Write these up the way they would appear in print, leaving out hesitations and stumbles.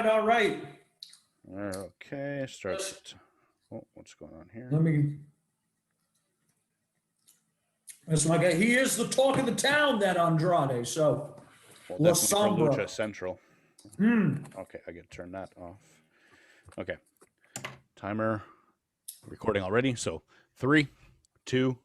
All right. Okay, starts. Oh, what's going on here? That's my guy. He is the talk of the town, that Andrade. So, well, definitely for Lucha Central. Okay, I get to turn that off. Okay, timer recording already. So 3, 2,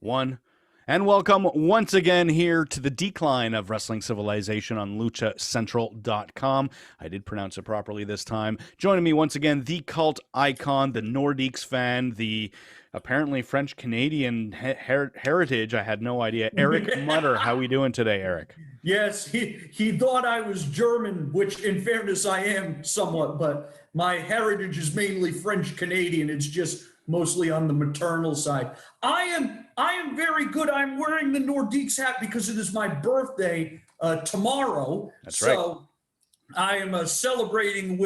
1. And welcome once again here to the decline of wrestling civilization on luchacentral.com. I did pronounce it properly this time. Joining me once again, the cult icon, the Nordiques fan, the apparently French-Canadian heritage. I had no idea. Eric Mutter. How are we doing today, Eric? Yes, he thought I was German, which in fairness I am somewhat, but my heritage is mainly French-Canadian. It's just mostly on the maternal side. I am very good. I'm wearing the Nordiques hat because it is my birthday tomorrow. That's right. So I am celebrating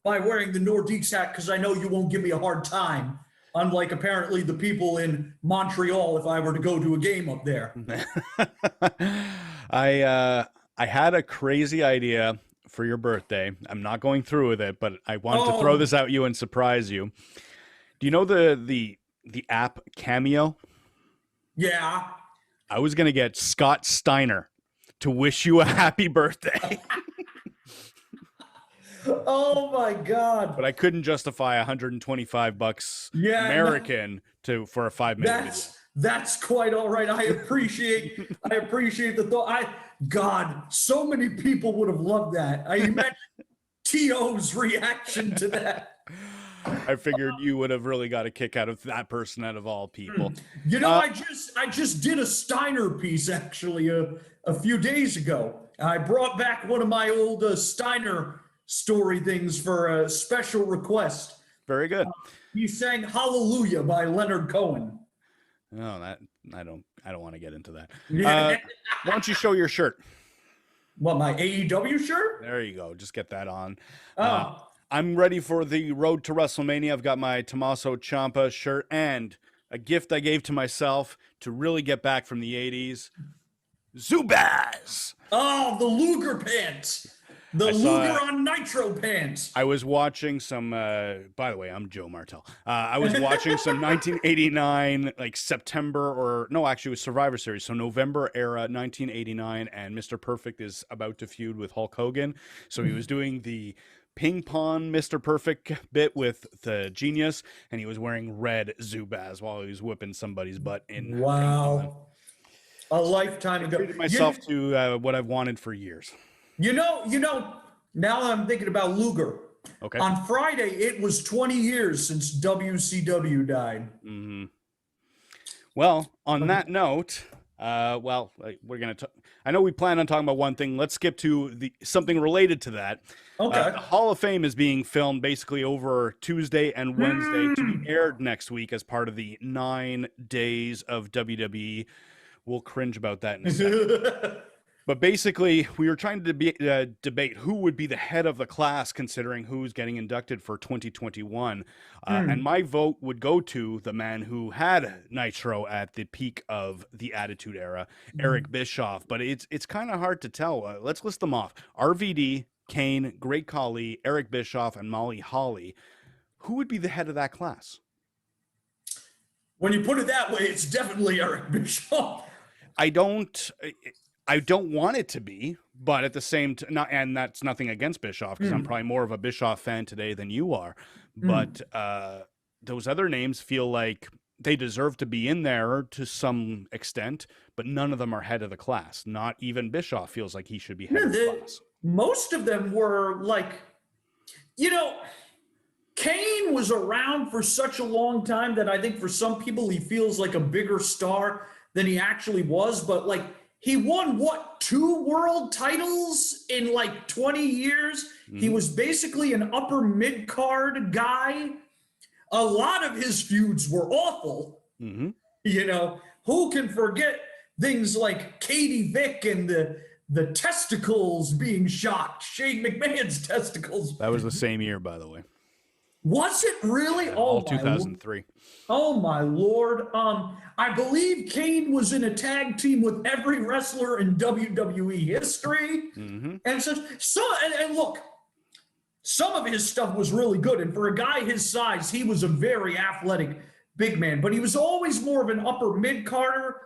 by wearing the Nordiques hat because I know you won't give me a hard time, unlike apparently the people in Montreal if I were to go to a game up there. I had a crazy idea for your birthday. I'm not going through with it, but I wanted to throw this at you and surprise you. Do you know the app Cameo? Yeah. I was going to get Scott Steiner to wish you a happy birthday. Oh my God. But I couldn't justify $125 American for a 5-minute video. That's quite all right. I appreciate the thought. God, so many people would have loved that. I imagine T.O.'s reaction to that. I figured you would have really got a kick out of that person out of all people. You know, I just did a Steiner piece actually a few days ago. I brought back one of my old Steiner story things for a special request. Very good. He sang "Hallelujah" by Leonard Cohen. Oh, that I don't want to get into that. Why don't you show your shirt? What, my AEW shirt? There you go. Just get that on. Oh. I'm ready for the road to WrestleMania. I've got my Tommaso Ciampa shirt and a gift I gave to myself to really get back from the 80s. Zubaz! Oh, the Luger pants. The Luger on Nitro pants. I was watching some, by the way, I'm Joe Martel. I was watching some 1989, like September, it was Survivor Series. So November era, 1989, and Mr. Perfect is about to feud with Hulk Hogan. So he was doing the ping pong Mr. Perfect bit with the Genius, and he was wearing red Zubaz while he was whipping somebody's butt in. Wow. A lifetime ago. I treated myself to what I've wanted for years. You know, now I'm thinking about Luger. Okay. On Friday, it was 20 years since WCW died. Mm-hmm. Well, on that note, we're going to I know we plan on talking about one thing. Let's skip to something related to that. Okay. The Hall of Fame is being filmed basically over Tuesday and Wednesday to be aired next week as part of the 9 days of WWE. We'll cringe about that in a second. But basically, we were trying to debate who would be the head of the class, considering who's getting inducted for 2021. And my vote would go to the man who had Nitro at the peak of the Attitude Era, Eric Bischoff. But it's kind of hard to tell. Let's list them off. RVD, Kane, Great Khali, Eric Bischoff, and Molly Holly. Who would be the head of that class? When you put it that way, it's definitely Eric Bischoff. I don't want it to be, but at the same time, and that's nothing against Bischoff, because I'm probably more of a Bischoff fan today than you are. But those other names feel like they deserve to be in there to some extent, but none of them are head of the class. Not even Bischoff feels like he should be head of the class. Most of them were like, Kane was around for such a long time that I think for some people he feels like a bigger star than he actually was. But like, he won 2 world titles in like 20 years. He was basically an upper mid-card guy. a lot of his feuds were awful. Mm-hmm. You know, who can forget things like Katie Vick and the testicles being shocked, Shane McMahon's testicles. That was the same year, by the way. Was it really? Yeah, oh, all 2003. Oh my Lord. I believe Kane was in a tag team with every wrestler in WWE history. Mm-hmm. And and look, some of his stuff was really good. And for a guy his size, he was a very athletic big man, but he was always more of an upper mid-carder.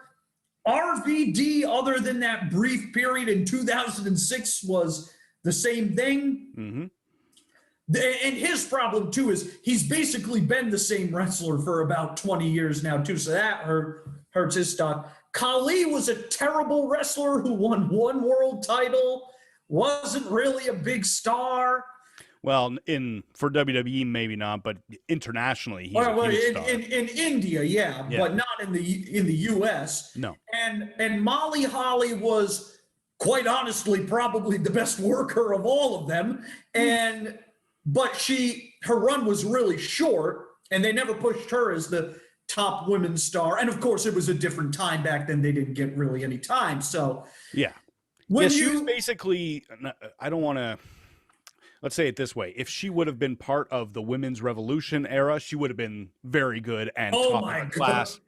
RVD, other than that brief period in 2006, was the same thing. Mm-hmm. And his problem, too, is he's basically been the same wrestler for about 20 years now, too. So that hurts his stock. Khali was a terrible wrestler who won one world title, wasn't really a big star. Well, for WWE, maybe not, but internationally, he's a huge star. In India, yeah, but not in the U.S. No. And Molly Holly was, quite honestly, probably the best worker of all of them. But her run was really short, and they never pushed her as the top women's star. And of course, it was a different time back then; they didn't get really any time. So yeah, she was basically. I don't want to. Let's say it this way: if she would have been part of the women's revolution era, she would have been very good and top of her class.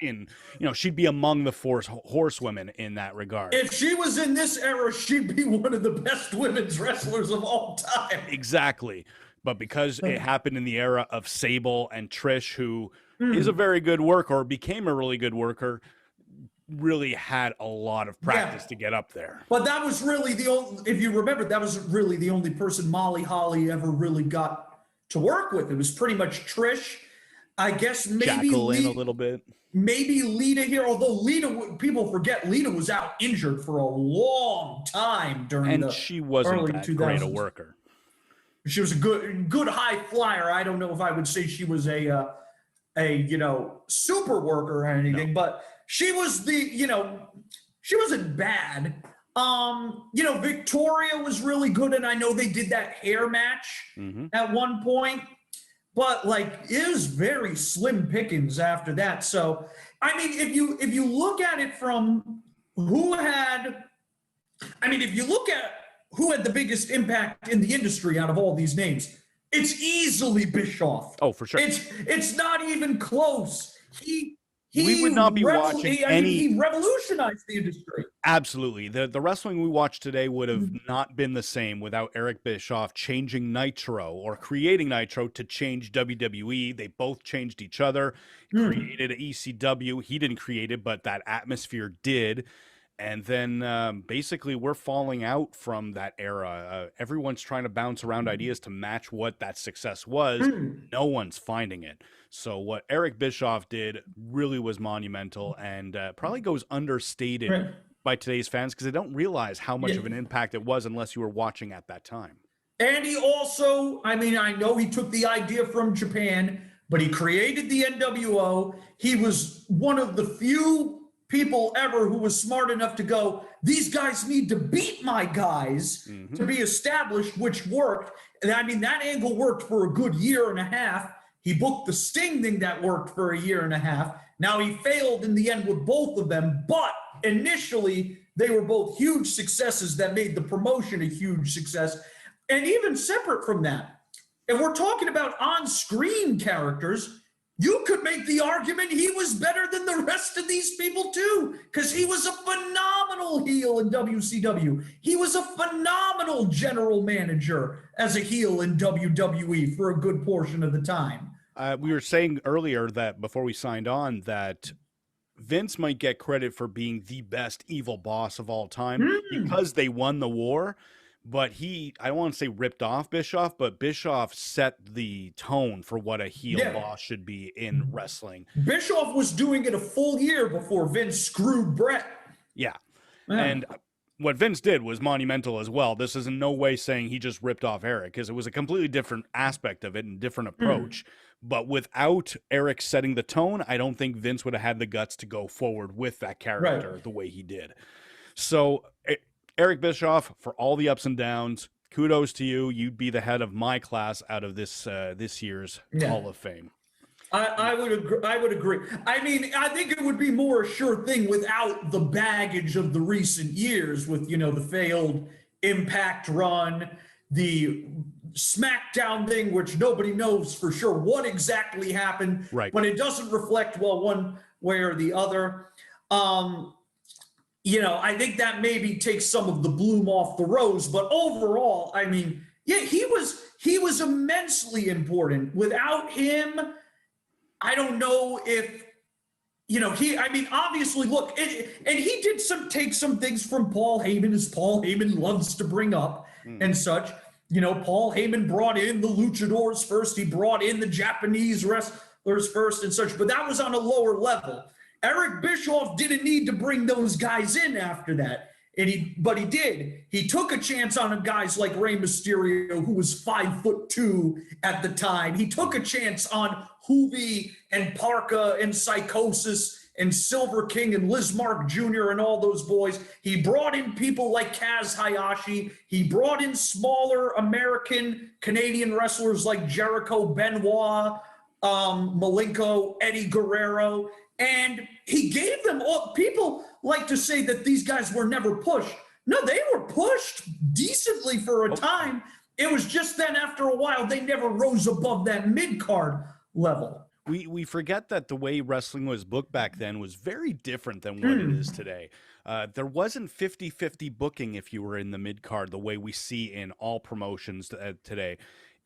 She'd be among the horsewomen in that regard. If she was in this era, she'd be one of the best women's wrestlers of all time. Exactly. But because it happened in the era of Sable and Trish, who is a very good worker, or became a really good worker, really had a lot of practice to get up there. But that was really if you remember, that was really the only person Molly Holly ever really got to work with. It was pretty much Trish. I guess maybe Jacqueline a little bit. Maybe Lita here, although Lita, people forget Lita was out injured for a long time during the she wasn't early that 2000s. Great a worker. She was a good high flyer. I don't know if I would say she was a super worker or anything, but she was she wasn't bad. Victoria was really good, and I know they did that hair match at one point, but it was very slim pickings after that. So, I mean, if you look at it from if you look at who had the biggest impact in the industry out of all these names, it's easily Bischoff. Oh, for sure. It's not even close. We would not be watching he revolutionized the industry. Absolutely. The wrestling we watch today would have not been the same without Eric Bischoff changing Nitro or creating Nitro to change WWE. They both changed each other. He created ECW. He didn't create it, but that atmosphere did. And then basically we're falling out from that era. Everyone's trying to bounce around ideas to match what that success was. No one's finding it. So what Eric Bischoff did really was monumental and probably goes understated by today's fans because they don't realize how much of an impact it was unless you were watching at that time. And he also, I know he took the idea from Japan, but he created the NWO. He was one of the few people ever who was smart enough to go, these guys need to beat my guys to be established, which worked. And that angle worked for a good year and a half. He booked the Sting thing that worked for a year and a half. Now he failed in the end with both of them, but initially they were both huge successes that made the promotion a huge success. And even separate from that, if we're talking about on-screen characters, you could make the argument he was better than the rest of these people too, because he was a phenomenal heel in WCW. He was a phenomenal general manager as a heel in WWE for a good portion of the time. We were saying earlier that before we signed on that Vince might get credit for being the best evil boss of all time because they won the war. But I don't want to say ripped off Bischoff, but Bischoff set the tone for what a heel boss should be in wrestling. Bischoff was doing it a full year before Vince screwed Brett. Yeah. And what Vince did was monumental as well. This is in no way saying he just ripped off Eric, because it was a completely different aspect of it and different approach. But without Eric setting the tone, I don't think Vince would have had the guts to go forward with that character the way he did. So Eric Bischoff, for all the ups and downs, kudos to you. You'd be the head of my class out of this year's Hall of Fame. I would agree. I would agree. I mean, I think it would be more a sure thing without the baggage of the recent years with, the failed Impact run, the SmackDown thing, which nobody knows for sure what exactly happened, Right. but it doesn't reflect well one way or the other. I think that maybe takes some of the bloom off the rose, but overall, I mean, yeah, he was immensely important. Without him, I don't know if, obviously, look, and he did take some things from Paul Heyman, as Paul Heyman loves to bring up and such. Paul Heyman brought in the luchadors first. He brought in the Japanese wrestlers first and such, but that was on a lower level. Eric Bischoff didn't need to bring those guys in after that. But he did. He took a chance on guys like Rey Mysterio, who was 5'2" at the time. He took a chance on Hoovy and Parka and Psychosis and Silver King and Liz Mark Jr. and all those boys. He brought in people like Kaz Hayashi. He brought in smaller American Canadian wrestlers like Jericho, Benoit, Malenko, Eddie Guerrero. And he gave them all. People like to say that these guys were never pushed. No, they were pushed decently for a time. It was just then after a while, they never rose above that mid-card level. We forget that the way wrestling was booked back then was very different than what it is today. There wasn't 50-50 booking if you were in the mid-card the way we see in all promotions today.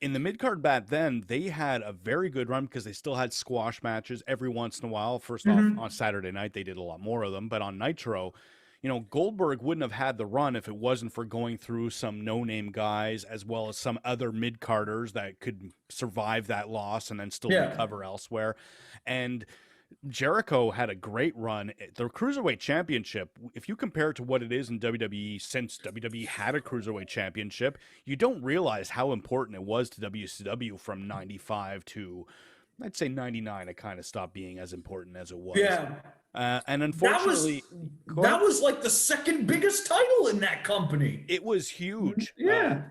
In the mid-card back then, they had a very good run because they still had squash matches every once in a while. First off, on Saturday night, they did a lot more of them. But on Nitro, Goldberg wouldn't have had the run if it wasn't for going through some no-name guys as well as some other mid-carders that could survive that loss and then still recover elsewhere. And Jericho had a great run. The Cruiserweight Championship, if you compare it to what it is in WWE since WWE had a Cruiserweight Championship, you don't realize how important it was to WCW from 95 to, I'd say 99. It kind of stopped being as important as it was. Yeah. And unfortunately, that was like the second biggest title in that company. It was huge. Yeah.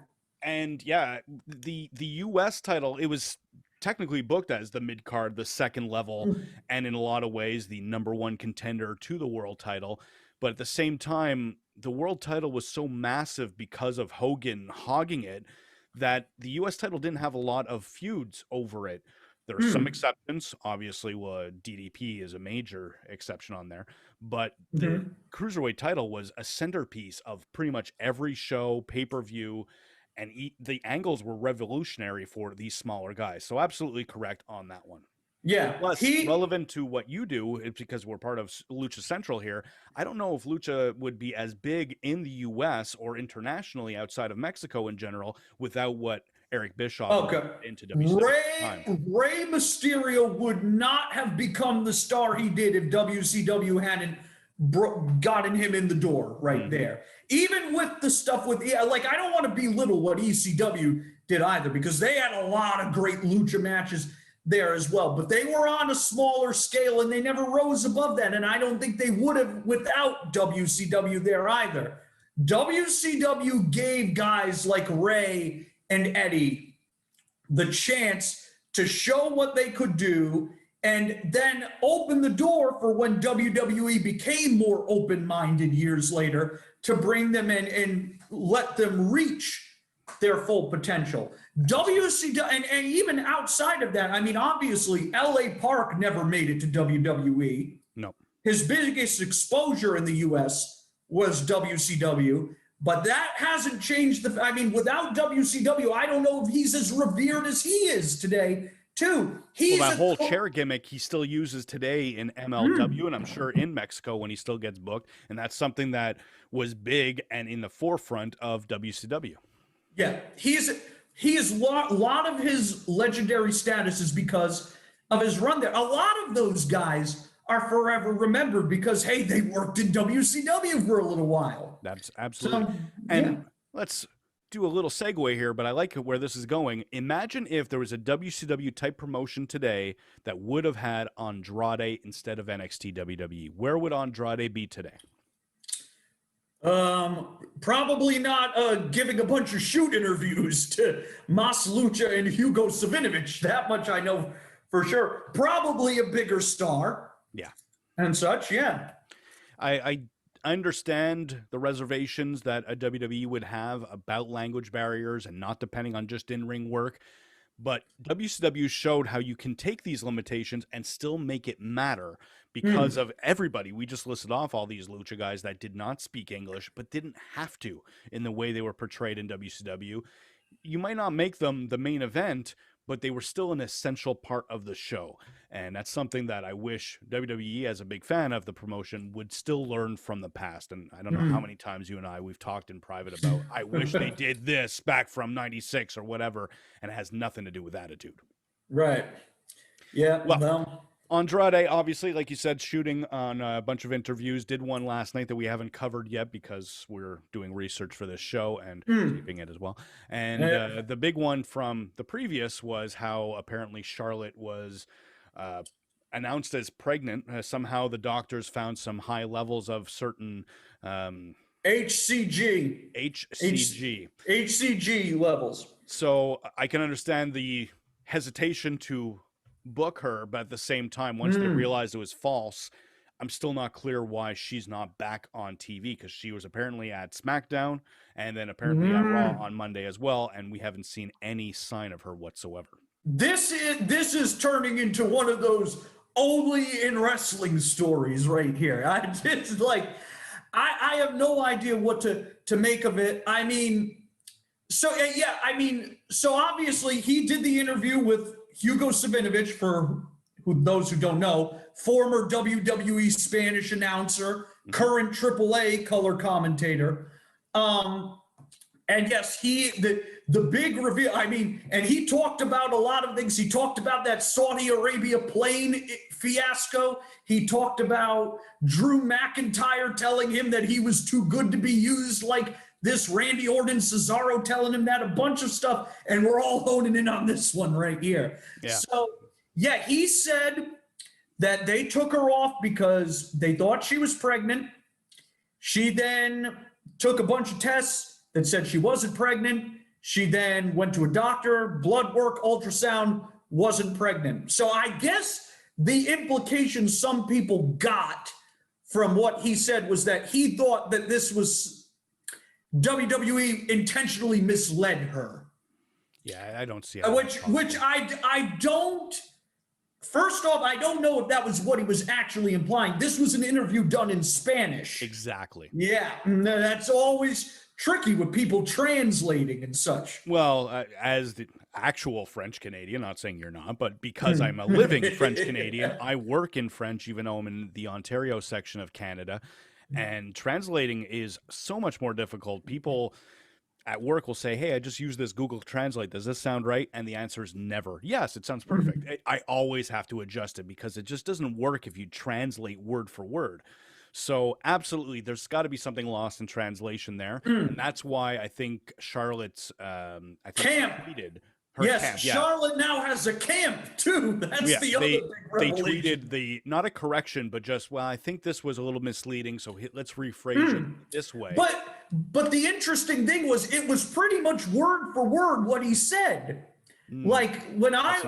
The U.S. title, it was technically booked as the mid-card, the second level, and in a lot of ways the number one contender to the world title. But at the same time, the world title was so massive because of Hogan hogging it that the U.S. title didn't have a lot of feuds over it. There are some exceptions. Obviously, DDP is a major exception on there. But the Cruiserweight title was a centerpiece of pretty much every show, pay-per-view, and the angles were revolutionary for these smaller guys. So absolutely correct on that one. Yeah. Plus, relevant to what you do, it's because we're part of Lucha Central here. I don't know if Lucha would be as big in the U.S. or internationally outside of Mexico in general without what Eric Bischoff into WCW. Rey Mysterio would not have become the star he did if WCW hadn't gotten him in the door there. Even with the stuff with, I don't want to belittle what ECW did either, because they had a lot of great lucha matches there as well, but they were on a smaller scale and they never rose above that. And I don't think they would have without WCW there either. WCW gave guys like Ray and Eddie the chance to show what they could do and then open the door for when WWE became more open-minded years later to bring them in and let them reach their full potential. WCW, and even outside of that, I mean, obviously, LA Park never made it to WWE. No. His biggest exposure in the US was WCW, but that hasn't changed without WCW, I don't know if he's as revered as he is today, too. That whole chair gimmick he still uses today in MLW, and I'm sure in Mexico when he still gets booked, and that's something that was big and in the forefront of WCW. Yeah, he is a lot of his legendary status is because of his run there. A lot of those guys are forever remembered because, hey, they worked in WCW for a little while. That's absolutely. Let's do a little segue here, but I like where this is going. Imagine if there was a WCW type promotion today that would have had Andrade instead of NXT WWE. Where would Andrade be today? Probably not giving a bunch of shoot interviews to Mas Lucha and Hugo Savinovich. That much I know for sure. Probably a bigger star. Yeah. And such, yeah. I understand the reservations that a WWE would have about language barriers and not depending on just in-ring work, but WCW showed how you can take these limitations and still make it matter because of everybody. We just listed off all these Lucha guys that did not speak English, but didn't have to in the way they were portrayed in WCW. You might not make them the main event, but they were still an essential part of the show. And that's something that I wish WWE, as a big fan of the promotion, would still learn from the past. And I don't know how many times you and we've talked in private about, I wish they did this back from 96 or whatever, and it has nothing to do with attitude. Right. Yeah. Well, Andrade, obviously, like you said, shooting on a bunch of interviews, did one last night that we haven't covered yet because we're doing research for this show and keeping it as well. And the big one from the previous was how apparently Charlotte was announced as pregnant. Somehow the doctors found some high levels of certain HCG levels. So I can understand the hesitation to book her, but at the same time, once they realized it was false, I'm still not clear why she's not back on TV, because she was apparently at SmackDown and then apparently at Raw on Monday as well, and we haven't seen any sign of her whatsoever. This is turning into one of those only in wrestling stories right here. I have no idea what to make of it. I mean, so obviously he did the interview with Hugo Savinovich, for those who don't know, former WWE Spanish announcer, current AAA color commentator. And yes, the big reveal, I mean, and he talked about a lot of things. He talked about that Saudi Arabia plane fiasco. He talked about Drew McIntyre telling him that he was too good to be used like this, Randy Orton, Cesaro telling him that, a bunch of stuff, and we're all honing in on this one right here. Yeah. So, yeah, he said that they took her off because they thought she was pregnant. She then took a bunch of tests that said she wasn't pregnant. She then went to a doctor, blood work, ultrasound, wasn't pregnant. So I guess the implication some people got from what he said was that he thought that this was WWE intentionally misled her. Yeah, I don't see which I don't. First off, I don't know if that was what he was actually implying. This was an interview done in Spanish. Exactly. Yeah, that's always tricky with people translating and such. Well, as the actual French Canadian, not saying you're not, but because I'm a living French Canadian, I work in French, even though I'm in the Ontario section of Canada. And translating is so much more difficult. People at work will say, hey, I just use this Google Translate. Does this sound right? And the answer is never. Yes, it sounds perfect. I always have to adjust it because it just doesn't work if you translate word for word. So absolutely, there's got to be something lost in translation there. And that's why I think Charlotte's camp tweeted. Yes, Charlotte now has a camp too. That's the other big revelation. They tweeted not a correction, but just, well, I think this was a little misleading, so let's rephrase it this way. But the interesting thing was it was pretty much word for word what he said. Like that's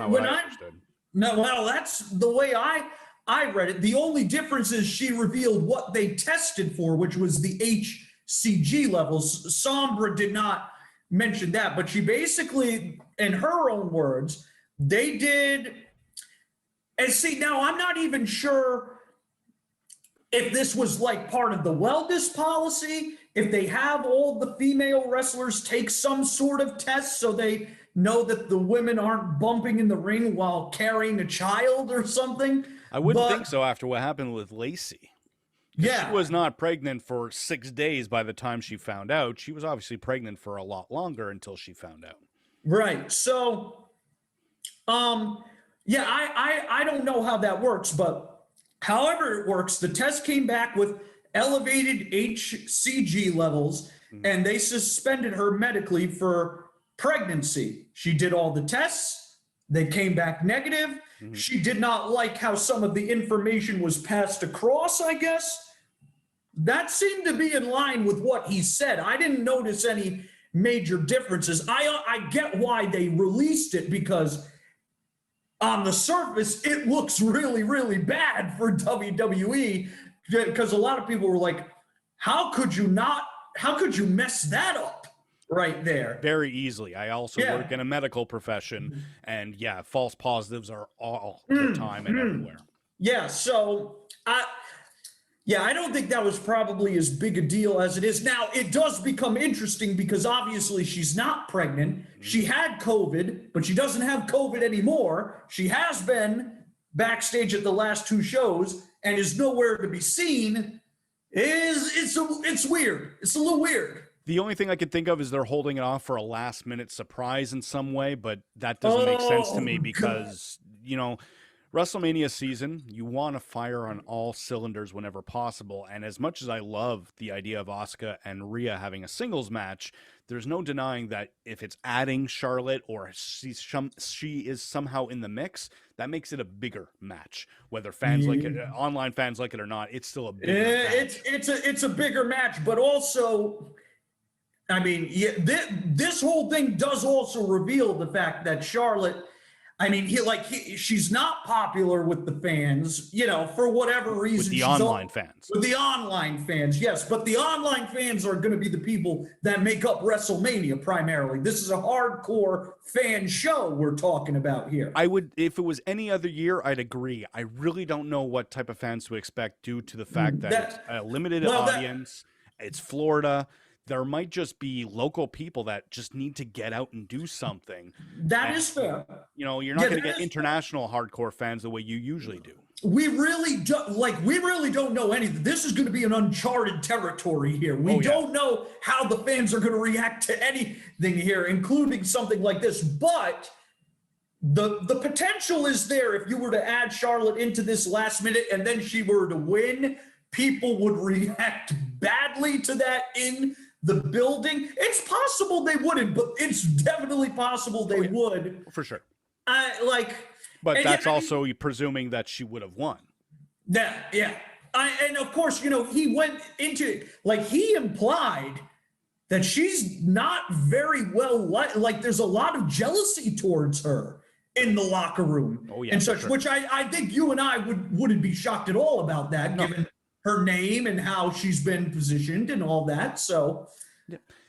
the way I read it. The only difference is she revealed what they tested for, which was the HCG levels. Sombra did not mention that, but she basically, in her own words, they did. And see, now I'm not even sure if this was like part of the wellness policy, if they have all the female wrestlers take some sort of test so they know that the women aren't bumping in the ring while carrying a child or something. I wouldn't think so after what happened with Lacey. Yeah. She was not pregnant for 6 days by the time she found out. She was obviously pregnant for a lot longer until she found out. Right. So, yeah, I don't know how that works, but however it works, the test came back with elevated HCG levels, and they suspended her medically for pregnancy. She did all the tests. They came back negative. She did not like how some of the information was passed across, I guess. That seemed to be in line with what he said. I didn't notice any major differences. I get why they released it, because on the surface, it looks really, really bad for WWE, because a lot of people were like, how could you mess that up right there? Very easily. I also Yeah. work in a medical profession, and yeah, false positives are all the time and everywhere. Yeah, so I don't think that was probably as big a deal as it is. Now, it does become interesting because obviously she's not pregnant. She had COVID, but she doesn't have COVID anymore. She has been backstage at the last 2 shows and is nowhere to be seen. It's weird. It's a little weird. The only thing I could think of is they're holding it off for a last-minute surprise in some way, but that doesn't make sense to me because, you know, WrestleMania season, you want to fire on all cylinders whenever possible. And as much as I love the idea of Asuka and Rhea having a singles match, there's no denying that if it's adding Charlotte or she is somehow in the mix, that makes it a bigger match. Whether fans like it, online fans like it or not, it's still a bigger match. It's a bigger match, but also, I mean, this whole thing does also reveal the fact that Charlotte, I mean, she's not popular with the fans, you know, for whatever reason. With the online fans. With the online fans, yes. But the online fans are going to be the people that make up WrestleMania primarily. This is a hardcore fan show we're talking about here. I would, if it was any other year, I'd agree. I really don't know what type of fans to expect due to the fact that it's a limited audience. It's Florida. There might just be local people that just need to get out and do something. That is fair. You know, you're not going to get international hardcore fans the way you usually do. We really don't know anything. This is going to be an uncharted territory here. We don't know how the fans are going to react to anything here, including something like this. But the potential is there. If you were to add Charlotte into this last minute and then she were to win, people would react badly to that in the building. It's possible they wouldn't, but it's definitely possible they would. For sure. But that's also presuming that she would have won. Yeah. And of course, you know, he went into, he implied that she's not very well, like there's a lot of jealousy towards her in the locker room and such, which I think you and I wouldn't be shocked at all about that, given her name and how she's been positioned and all that. So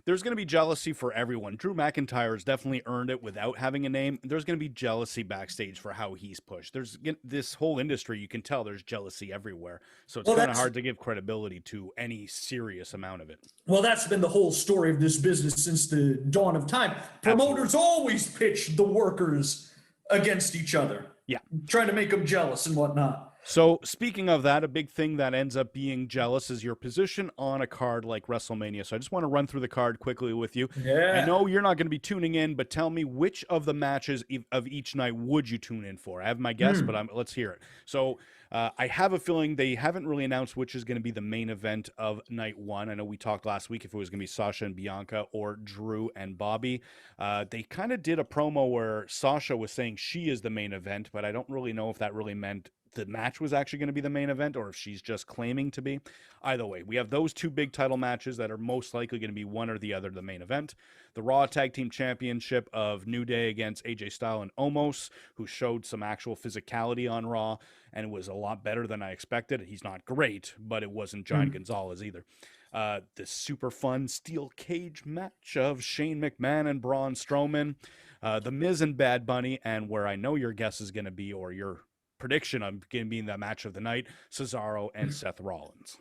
there's going to be jealousy for everyone. Drew McIntyre has definitely earned it without having a name. There's going to be jealousy backstage for how he's pushed. There's this whole industry, you can tell there's jealousy everywhere. So it's kind of hard to give credibility to any serious amount of it. Well, that's been the whole story of this business since the dawn of time. Promoters always pitch the workers against each other. Yeah. Trying to make them jealous and whatnot. So speaking of that, a big thing that ends up being jealous is your position on a card like WrestleMania. So I just want to run through the card quickly with you. Yeah. I know you're not going to be tuning in, but tell me which of the matches of each night would you tune in for? I have my guess, but let's hear it. So I have a feeling they haven't really announced which is going to be the main event of night 1. I know we talked last week if it was going to be Sasha and Bianca or Drew and Bobby. They kind of did a promo where Sasha was saying she is the main event, but I don't really know if that really meant the match was actually going to be the main event or if she's just claiming to be. Either way, we have those 2 big title matches that are most likely going to be one or the other the main event. The Raw Tag Team Championship of New Day against AJ Styles and Omos, who showed some actual physicality on Raw, and it was a lot better than I expected. He's not great, but it wasn't Giant Gonzalez either. The super fun steel cage match of Shane McMahon and Braun Strowman, The Miz and Bad Bunny, and where I know your guess is going to be, or your prediction of going to be in the match of the night, Cesaro and Seth Rollins.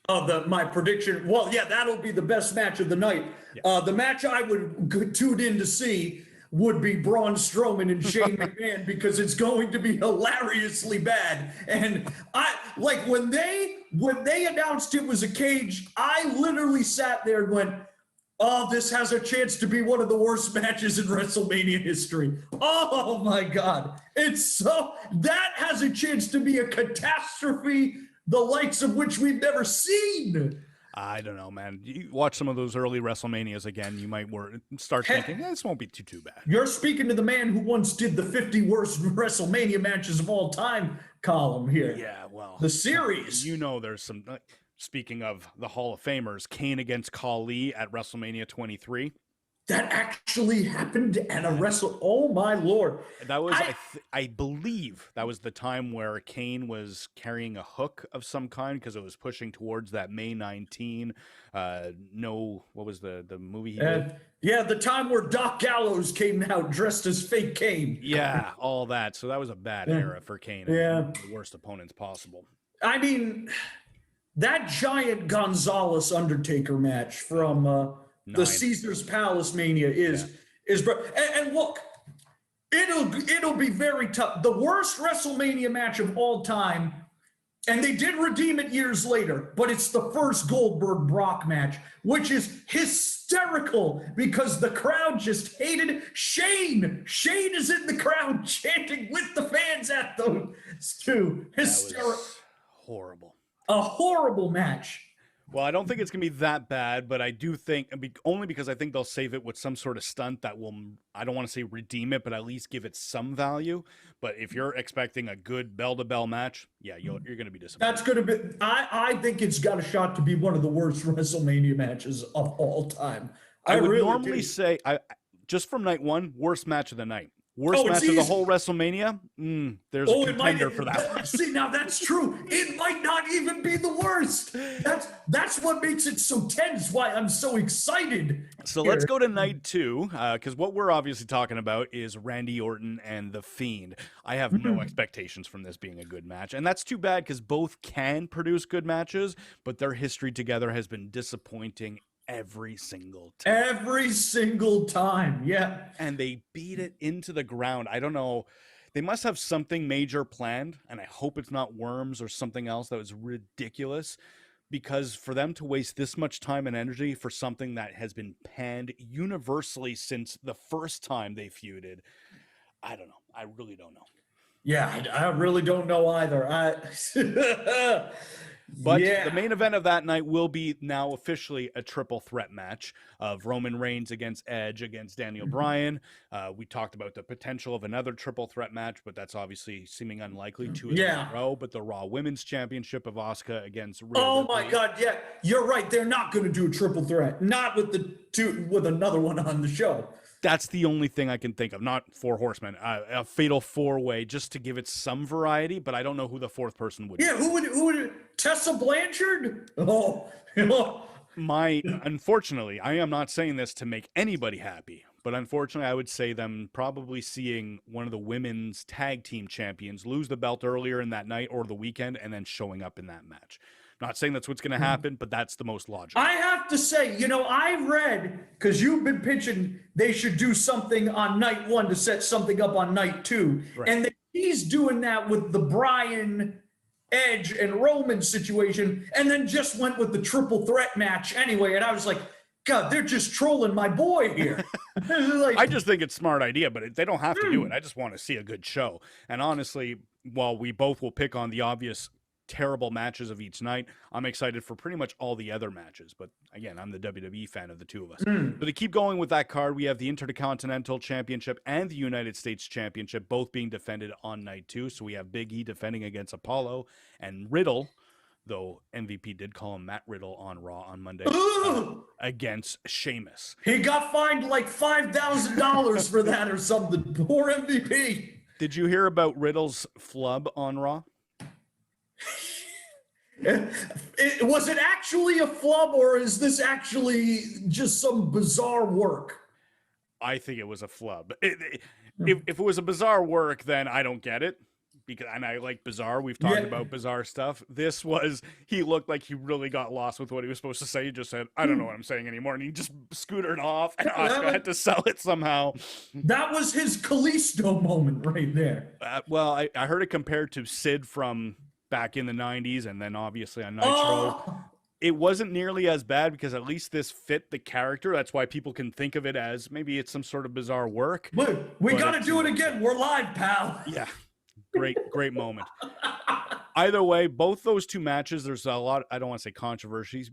My prediction, well, yeah, that'll be the best match of the night. Yeah. The match I would tune in to see would be Braun Strowman and Shane McMahon, because it's going to be hilariously bad. And when they announced it was a cage, I literally sat there and went, oh, this has a chance to be one of the worst matches in WrestleMania history. Oh my God. That has a chance to be a catastrophe, the likes of which we've never seen. I don't know, man. You watch some of those early WrestleManias again, you might start thinking, this won't be too bad. You're speaking to the man who once did the 50 worst WrestleMania matches of all time column here. Yeah, well. The series. You know there's some... Speaking of the Hall of Famers, Kane against Khali at WrestleMania 23. that actually happened at a wrestle. Oh my Lord. That was, I believe that was the time where Kane was carrying a hook of some kind because it was pushing towards that May 19. What was the movie he did? Yeah, the time where Doc Gallows came out dressed as fake Kane. Yeah, all that. So that was a bad era for Kane. Yeah. The worst opponents possible. I mean, that giant Gonzalez Undertaker match from the Caesar's Palace Mania is and look, it'll be very tough. The worst WrestleMania match of all time, and they did redeem it years later, but it's the first Goldberg Brock match, which is hysterical because the crowd just hated it. Shane is in the crowd chanting with the fans at those two. Hysterical. Horrible. A horrible match. Well, I don't think it's going to be that bad, but I do think, only because I think they'll save it with some sort of stunt that will, I don't want to say redeem it, but at least give it some value. But if you're expecting a good bell-to-bell match, yeah, you're going to be disappointed. That's going to be, I think it's got a shot to be one of the worst WrestleMania matches of all time. I would really normally say, just from night one, worst match of the night. Worst match of the whole WrestleMania? There's a contender for that. See, now that's true. It might not even be the worst. That's what makes it so tense, why I'm so excited. So let's go to night 2, because what we're obviously talking about is Randy Orton and The Fiend. I have no expectations from this being a good match, and that's too bad because both can produce good matches, but their history together has been disappointing every single time. Yeah. And they beat it into the ground. I don't know. They must have something major planned, and I hope it's not worms or something else that was ridiculous, because for them to waste this much time and energy for something that has been panned universally since the first time they feuded, I don't know. I really don't know. Yeah, I really don't know either. But the main event of that night will be now officially a triple threat match of Roman Reigns against Edge against Daniel Bryan. We talked about the potential of another triple threat match, but that's obviously seeming unlikely. 2 in a row. But the Raw Women's Championship of Asuka against Rhea Ripley. My God, yeah, you're right. They're not going to do a triple threat. Not with with another one on the show. That's the only thing I can think of. Not 4 horsemen, a fatal 4-way, just to give it some variety. But I don't know who the 4th person would be. Yeah, who would Tessa Blanchard? Unfortunately, I am not saying this to make anybody happy, but unfortunately, I would say them probably seeing one of the women's tag team champions lose the belt earlier in that night or the weekend, and then showing up in that match. Not saying that's what's going to happen, but that's the most logical. I have to say, I read, because you've been pitching, they should do something on night 1 to set something up on night 2. Right. And he's doing that with the Bryan, Edge, and Roman situation, and then just went with the triple threat match anyway. And I was like, God, they're just trolling my boy here. I just think it's a smart idea, but they don't have to do it. I just want to see a good show. And honestly, while we both will pick on the obvious terrible matches of each night, I'm excited for pretty much all the other matches. But again, I'm the WWE fan of the two of us. So to keep going with that card, we have the Intercontinental Championship and the United States Championship both being defended on night 2. So we have Big E defending against Apollo, and Riddle, though MVP did call him Matt Riddle on Raw on Monday, against Sheamus. He got fined like $5,000 for that or something. Poor MVP. Did you hear about Riddle's flub on Raw? Was it actually a flub, or is this actually just some bizarre work? I think it was a flub. If it was a bizarre work, then I don't get it. And I like bizarre. We've talked about bizarre stuff. This was, he looked like he really got lost with what he was supposed to say. He just said, I don't know what I'm saying anymore. And he just scootered off, and Asuka had to sell it somehow. That was his Kalisto moment right there. Well, I heard it compared to Sid from back in the 90s, and then obviously on Nitro. It wasn't nearly as bad because at least this fit the character. That's why people can think of it as maybe it's some sort of bizarre work. But we got to do it again. We're live, pal. Yeah. Great moment. Either way, both those two matches, there's a lot, I don't want to say controversy,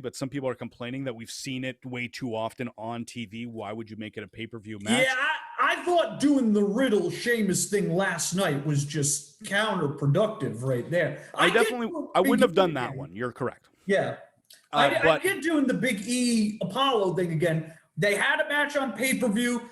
but some people are complaining that we've seen it way too often on TV. Why would you make it a pay-per-view match? Yeah, I thought doing the Riddle Sheamus thing last night was just counterproductive right there. I wouldn't have done that one. You're correct. Yeah. I get doing the Big E Apollo thing again, They had a match on pay-per-view.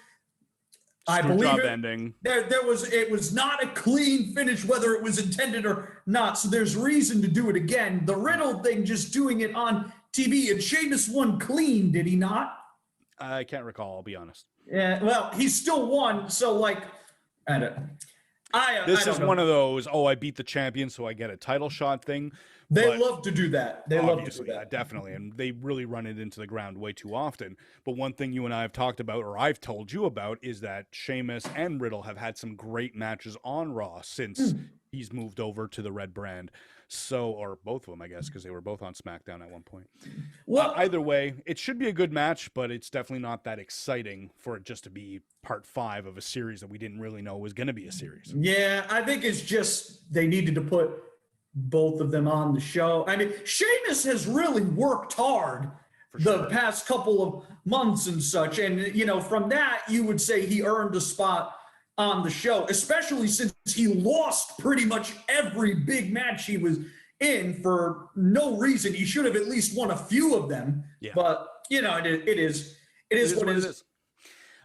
I Screw believe job it, ending. it was not a clean finish, whether it was intended or not. So there's reason to do it again. The Riddle thing, just doing it on TV, and Sheamus won clean, did he not? I can't recall, I'll be honest. Yeah, well, he still won. So like, I don't know. One of those, I beat the champion, so I get a title shot thing. They love to do that. They love to do that. Yeah, definitely. And they really run it into the ground way too often. But one thing you and I have talked about, or I've told you about, is that Sheamus and Riddle have had some great matches on Raw since he's moved over to the Red brand. So, or both of them, I guess, because they were both on SmackDown at one point. Well, either way, it should be a good match, but it's definitely not that exciting for it just to be part 5 of a series that we didn't really know was going to be a series. Yeah, I think it's just they needed to put both of them on the show. I mean, Sheamus has really worked hard the past couple of months and such. And, from that, you would say he earned a spot on the show, especially since he lost pretty much every big match he was in for no reason. He should have at least won a few of them. Yeah. But, it is what it is.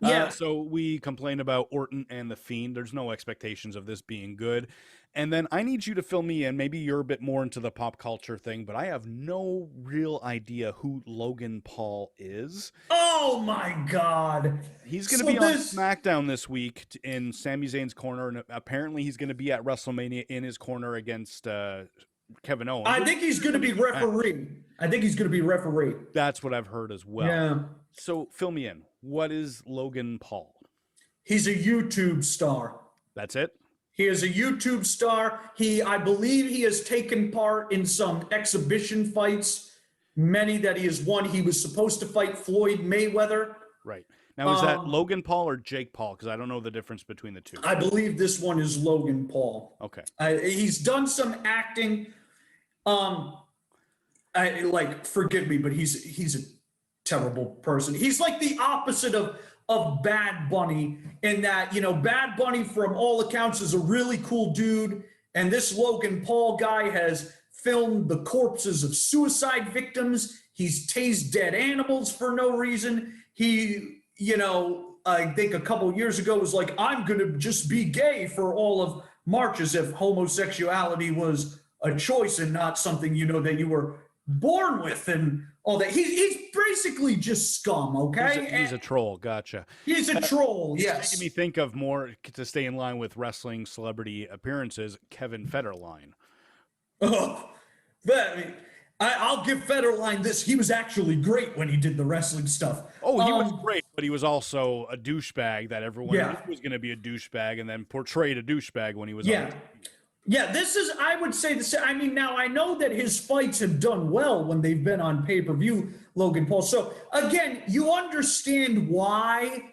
Yeah. So we complain about Orton and The Fiend. There's no expectations of this being good. And then I need you to fill me in. Maybe you're a bit more into the pop culture thing, but I have no real idea who Logan Paul is. Oh, my God. He's going to be on SmackDown this week in Sami Zayn's corner, and apparently he's going to be at WrestleMania in his corner against Kevin Owens. I think he's going to be referee. That's what I've heard as well. Yeah. So fill me in. What is Logan Paul? He's a YouTube star. That's it? He is a YouTube star. I believe he has taken part in some exhibition fights, many that he has won. He was supposed to fight Floyd Mayweather. Right. Now, is that Logan Paul or Jake Paul? Because I don't know the difference between the two. I believe this one is Logan Paul. Okay. He's done some acting. Forgive me, but he's a terrible person. He's like the opposite of Bad Bunny in that, Bad Bunny from all accounts is a really cool dude. And this Logan Paul guy has filmed the corpses of suicide victims. He's tased dead animals for no reason. He, I think a couple years ago was like, I'm going to just be gay for all of March, as if homosexuality was a choice and not something, that you were born with and all that. He's basically just scum, okay? He's a troll, gotcha. He's a troll, yes. It's making me think of more, to stay in line with wrestling celebrity appearances, Kevin Federline. Oh, I'll give Federline this. He was actually great when he did the wrestling stuff. Oh, he was great, but he was also a douchebag that everyone knew was going to be a douchebag and then portrayed a douchebag when he was on TV. Yeah, I would say the same. I mean, now I know that his fights have done well when they've been on pay-per-view, Logan Paul. So again, you understand why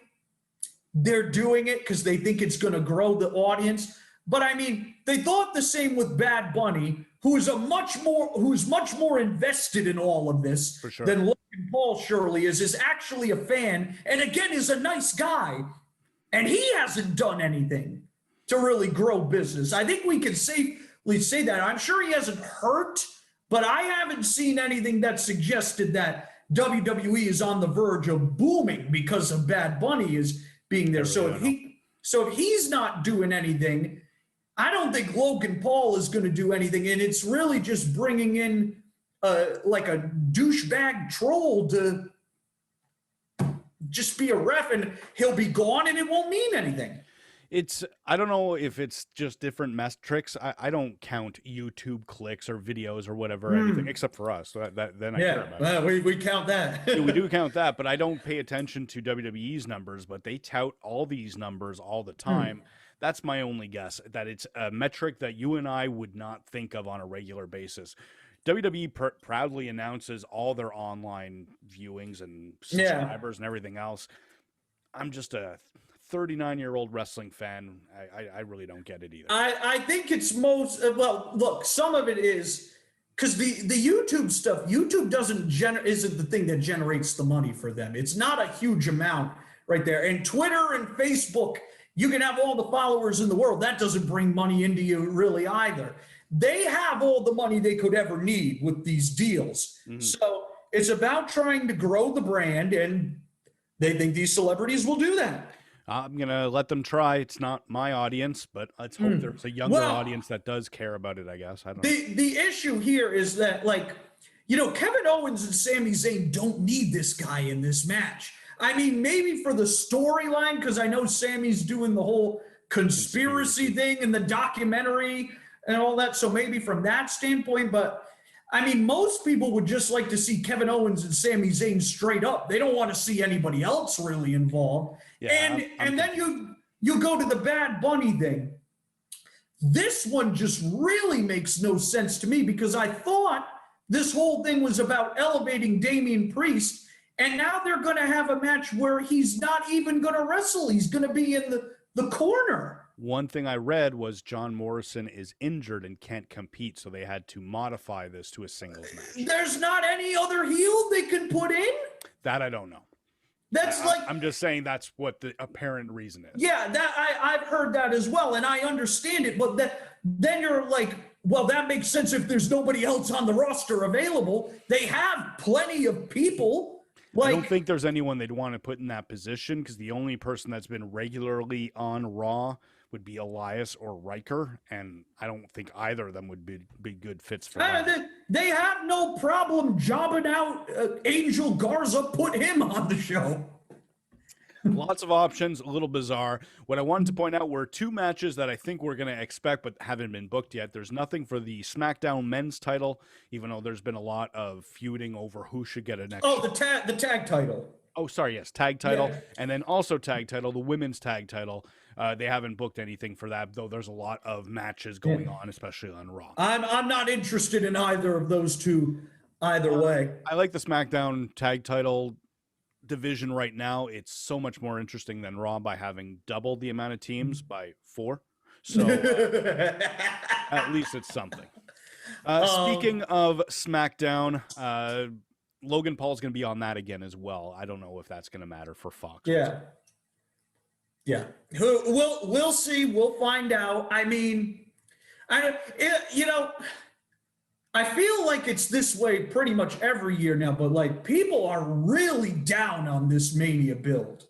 they're doing it, because they think it's going to grow the audience. But I mean, they thought the same with Bad Bunny, who's much more invested in all of this than Logan Paul surely is actually a fan, and again is a nice guy, and he hasn't done anything to really grow business. I think we can safely say that. I'm sure he hasn't hurt, but I haven't seen anything that suggested that WWE is on the verge of booming because of Bad Bunny is being there. So if he's not doing anything, I don't think Logan Paul is going to do anything. And it's really just bringing in like a douchebag troll to just be a ref, and he'll be gone and it won't mean anything. I don't know if it's just different metrics. I don't count YouTube clicks or videos or whatever, anything except for us. So then I care about it. We count that. Yeah, we do count that, but I don't pay attention to WWE's numbers, but they tout all these numbers all the time. That's my only guess, that it's a metric that you and I would not think of on a regular basis. WWE proudly announces all their online viewings and subscribers and everything else. I'm just a 39-year-old wrestling fan. I really don't get it either. I think it's look, some of it is because the YouTube stuff, YouTube isn't the thing that generates the money for them. It's not a huge amount right there. And Twitter and Facebook, you can have all the followers in the world. That doesn't bring money into you really either. They have all the money they could ever need with these deals. So it's about trying to grow the brand, and They think these celebrities will do that. I'm going to let them try. It's not my audience, but let's hope there's a younger audience that does care about it, I guess. I don't know. The issue here is that, like, Kevin Owens and Sami Zayn don't need this guy in this match. I mean, maybe for the storyline, because I know Sammy's doing the whole conspiracy thing in the documentary and all that. So maybe from that standpoint, but I mean, most people would just like to see Kevin Owens and Sami Zayn straight up. They don't want to see anybody else really involved. Yeah, and then you go to the Bad Bunny thing. This one just really makes no sense to me, because I thought this whole thing was about elevating Damian Priest, and now they're going to have a match where he's not even going to wrestle. He's going to be in the corner. One thing I read was John Morrison is injured and can't compete, so they had to modify this to a singles match. There's not any other heel they can put in? That I don't know. I'm just saying that's what the apparent reason is. Yeah, I've heard that as well, and I understand it, but then you're like, well, that makes sense if there's nobody else on the roster available. They have plenty of people. I don't think there's anyone they'd want to put in that position, because the only person that's been regularly on Raw would be Elias or Riker, and I don't think either of them would be good fits for that. They have no problem jobbing out Angel Garza. Put him on the show. Lots of options, a little bizarre. What I wanted to point out were two matches that I think we're going to expect but haven't been booked yet. There's nothing for the SmackDown men's title, even though there's been a lot of feuding over who should get an extra. Oh, the tag title. Oh, sorry, yes, tag title. Yeah. And then also tag title, the women's tag title. They haven't booked anything for that, though there's a lot of matches going on, especially on Raw. I'm not interested in either of those two either way. I like the SmackDown tag title division right now. It's so much more interesting than Raw by having doubled the amount of teams by 4. So at least it's something. Speaking of SmackDown, Logan Paul's going to be on that again as well. I don't know if that's going to matter for Fox. Yeah. We'll see. We'll find out. I mean, I feel like it's this way pretty much every year now, but like people are really down on this Mania build.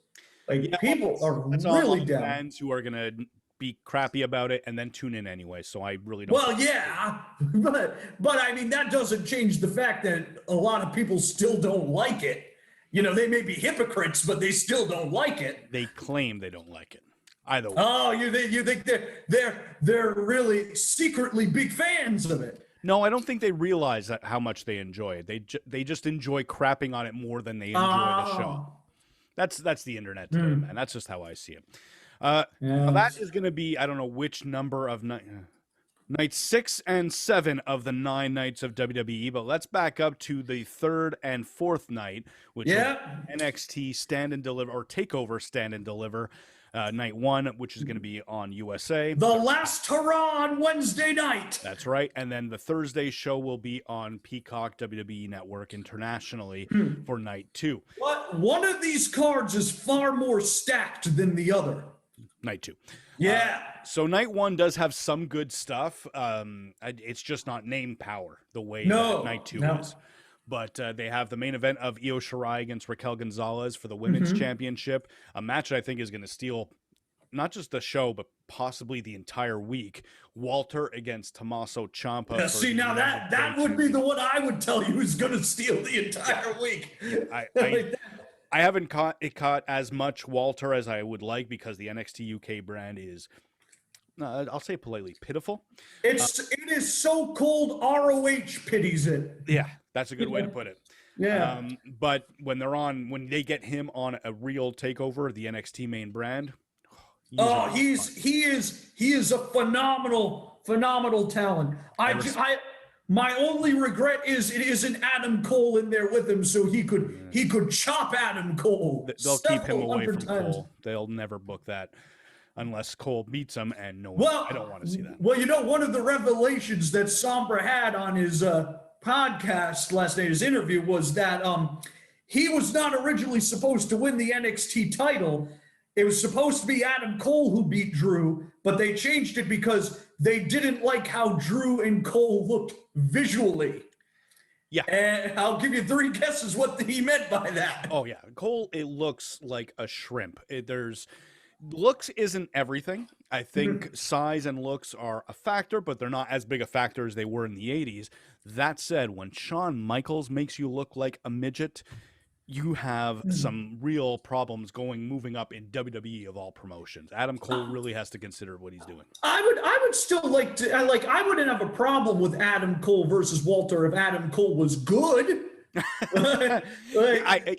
People are really down. Fans who are going to be crappy about it and then tune in anyway. So I really don't. Well, yeah, but I mean, that doesn't change the fact that a lot of people still don't like it. They may be hypocrites, but they still don't like it. They claim they don't like it. Either way. Oh, you think they're really secretly big fans of it? No, I don't think they realize how much they enjoy it. They just enjoy crapping on it more than they enjoy the show. That's the internet today, man. That's just how I see it. That is going to be, I don't know which number of night 6 and 7 of the 9 nights of WWE, but let's back up to the 3rd and 4th night, which is NXT Stand and Deliver, or Takeover Stand and Deliver, night 1, which is going to be on USA. The last hurrah on Wednesday night. That's right. And then the Thursday show will be on Peacock WWE Network internationally for night 2. One of these cards is far more stacked than the other. Night 2. Yeah. So night 1 does have some good stuff. It's just not name power the way that night 2 is. But they have the main event of Io Shirai against Raquel Gonzalez for the women's championship, a match that I think is going to steal not just the show, but possibly the entire week. Walter against Tommaso Ciampa. See, now that would be the one I would tell you is going to steal the entire week. I haven't caught as much Walter as I would like, because the NXT UK brand is, I'll say politely, pitiful. It is so cold, ROH pities it. Yeah, that's a good way to put it. Yeah. But when they get him on a real takeover, the NXT main brand. He is a phenomenal talent. My only regret is it isn't Adam Cole in there with him, so he could chop Adam Cole. They'll keep him away from Cole. They'll never book that unless Cole beats him, and I don't want to see that. Well, one of the revelations that Sombra had on his podcast last night, his interview, was that he was not originally supposed to win the NXT title. It was supposed to be Adam Cole who beat Drew, but they changed it because they didn't like how Drew and Cole looked visually. Yeah. And I'll give you 3 guesses what he meant by that. Oh, yeah. Cole, it looks like a shrimp. Looks isn't everything. I think size and looks are a factor, but they're not as big a factor as they were in the 80s. That said, when Shawn Michaels makes you look like a midget, you have some real problems moving up in WWE of all promotions. Adam Cole really has to consider what he's doing. I would still like to, I wouldn't have a problem with Adam Cole versus Walter if Adam Cole was good.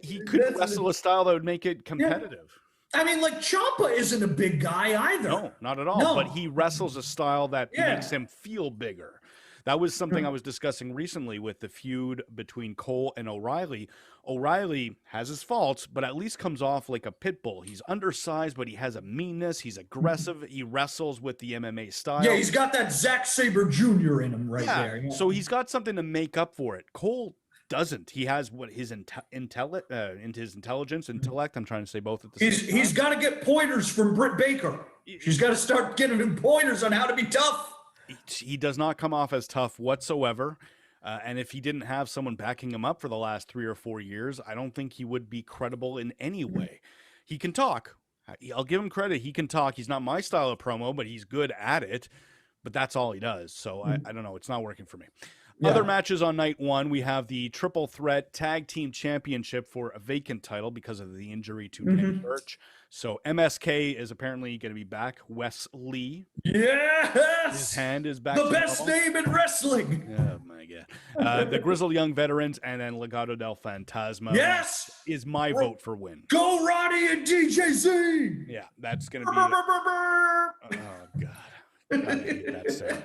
He could wrestle a style that would make it competitive. I mean, like, Ciampa isn't a big guy either. No, not at all. No. But he wrestles a style that makes him feel bigger. That was something I was discussing recently with the feud between Cole and O'Reilly. O'Reilly has his faults, but at least comes off like a pit bull. He's undersized, but he has a meanness. He's aggressive. He wrestles with the MMA style. Yeah, he's got that Zack Sabre Jr. in him there. Yeah. So he's got something to make up for it. Cole doesn't. He has what his intellect. I'm trying to say both at the same time. He's got to get pointers from Britt Baker. She's got to start giving him pointers on how to be tough. He does not come off as tough whatsoever. And if he didn't have someone backing him up for the last 3 or 4 years, I don't think he would be credible in any way. He can talk. I'll give him credit. He can talk. He's not my style of promo, but he's good at it. But that's all he does. So I don't know. It's not working for me. Yeah. Other matches on night 1, we have the Triple Threat Tag Team Championship for a vacant title because of the injury to Nick Birch. So MSK is apparently going to be back. Wes Lee. Yes! His hand is back. The best name in wrestling. Oh, my God. The Grizzled Young Veterans and then Legado del Fantasma. Yes! Is my vote for win. Go Roddy and DJZ! Yeah, that's going to be... Oh, God. I hate that sound.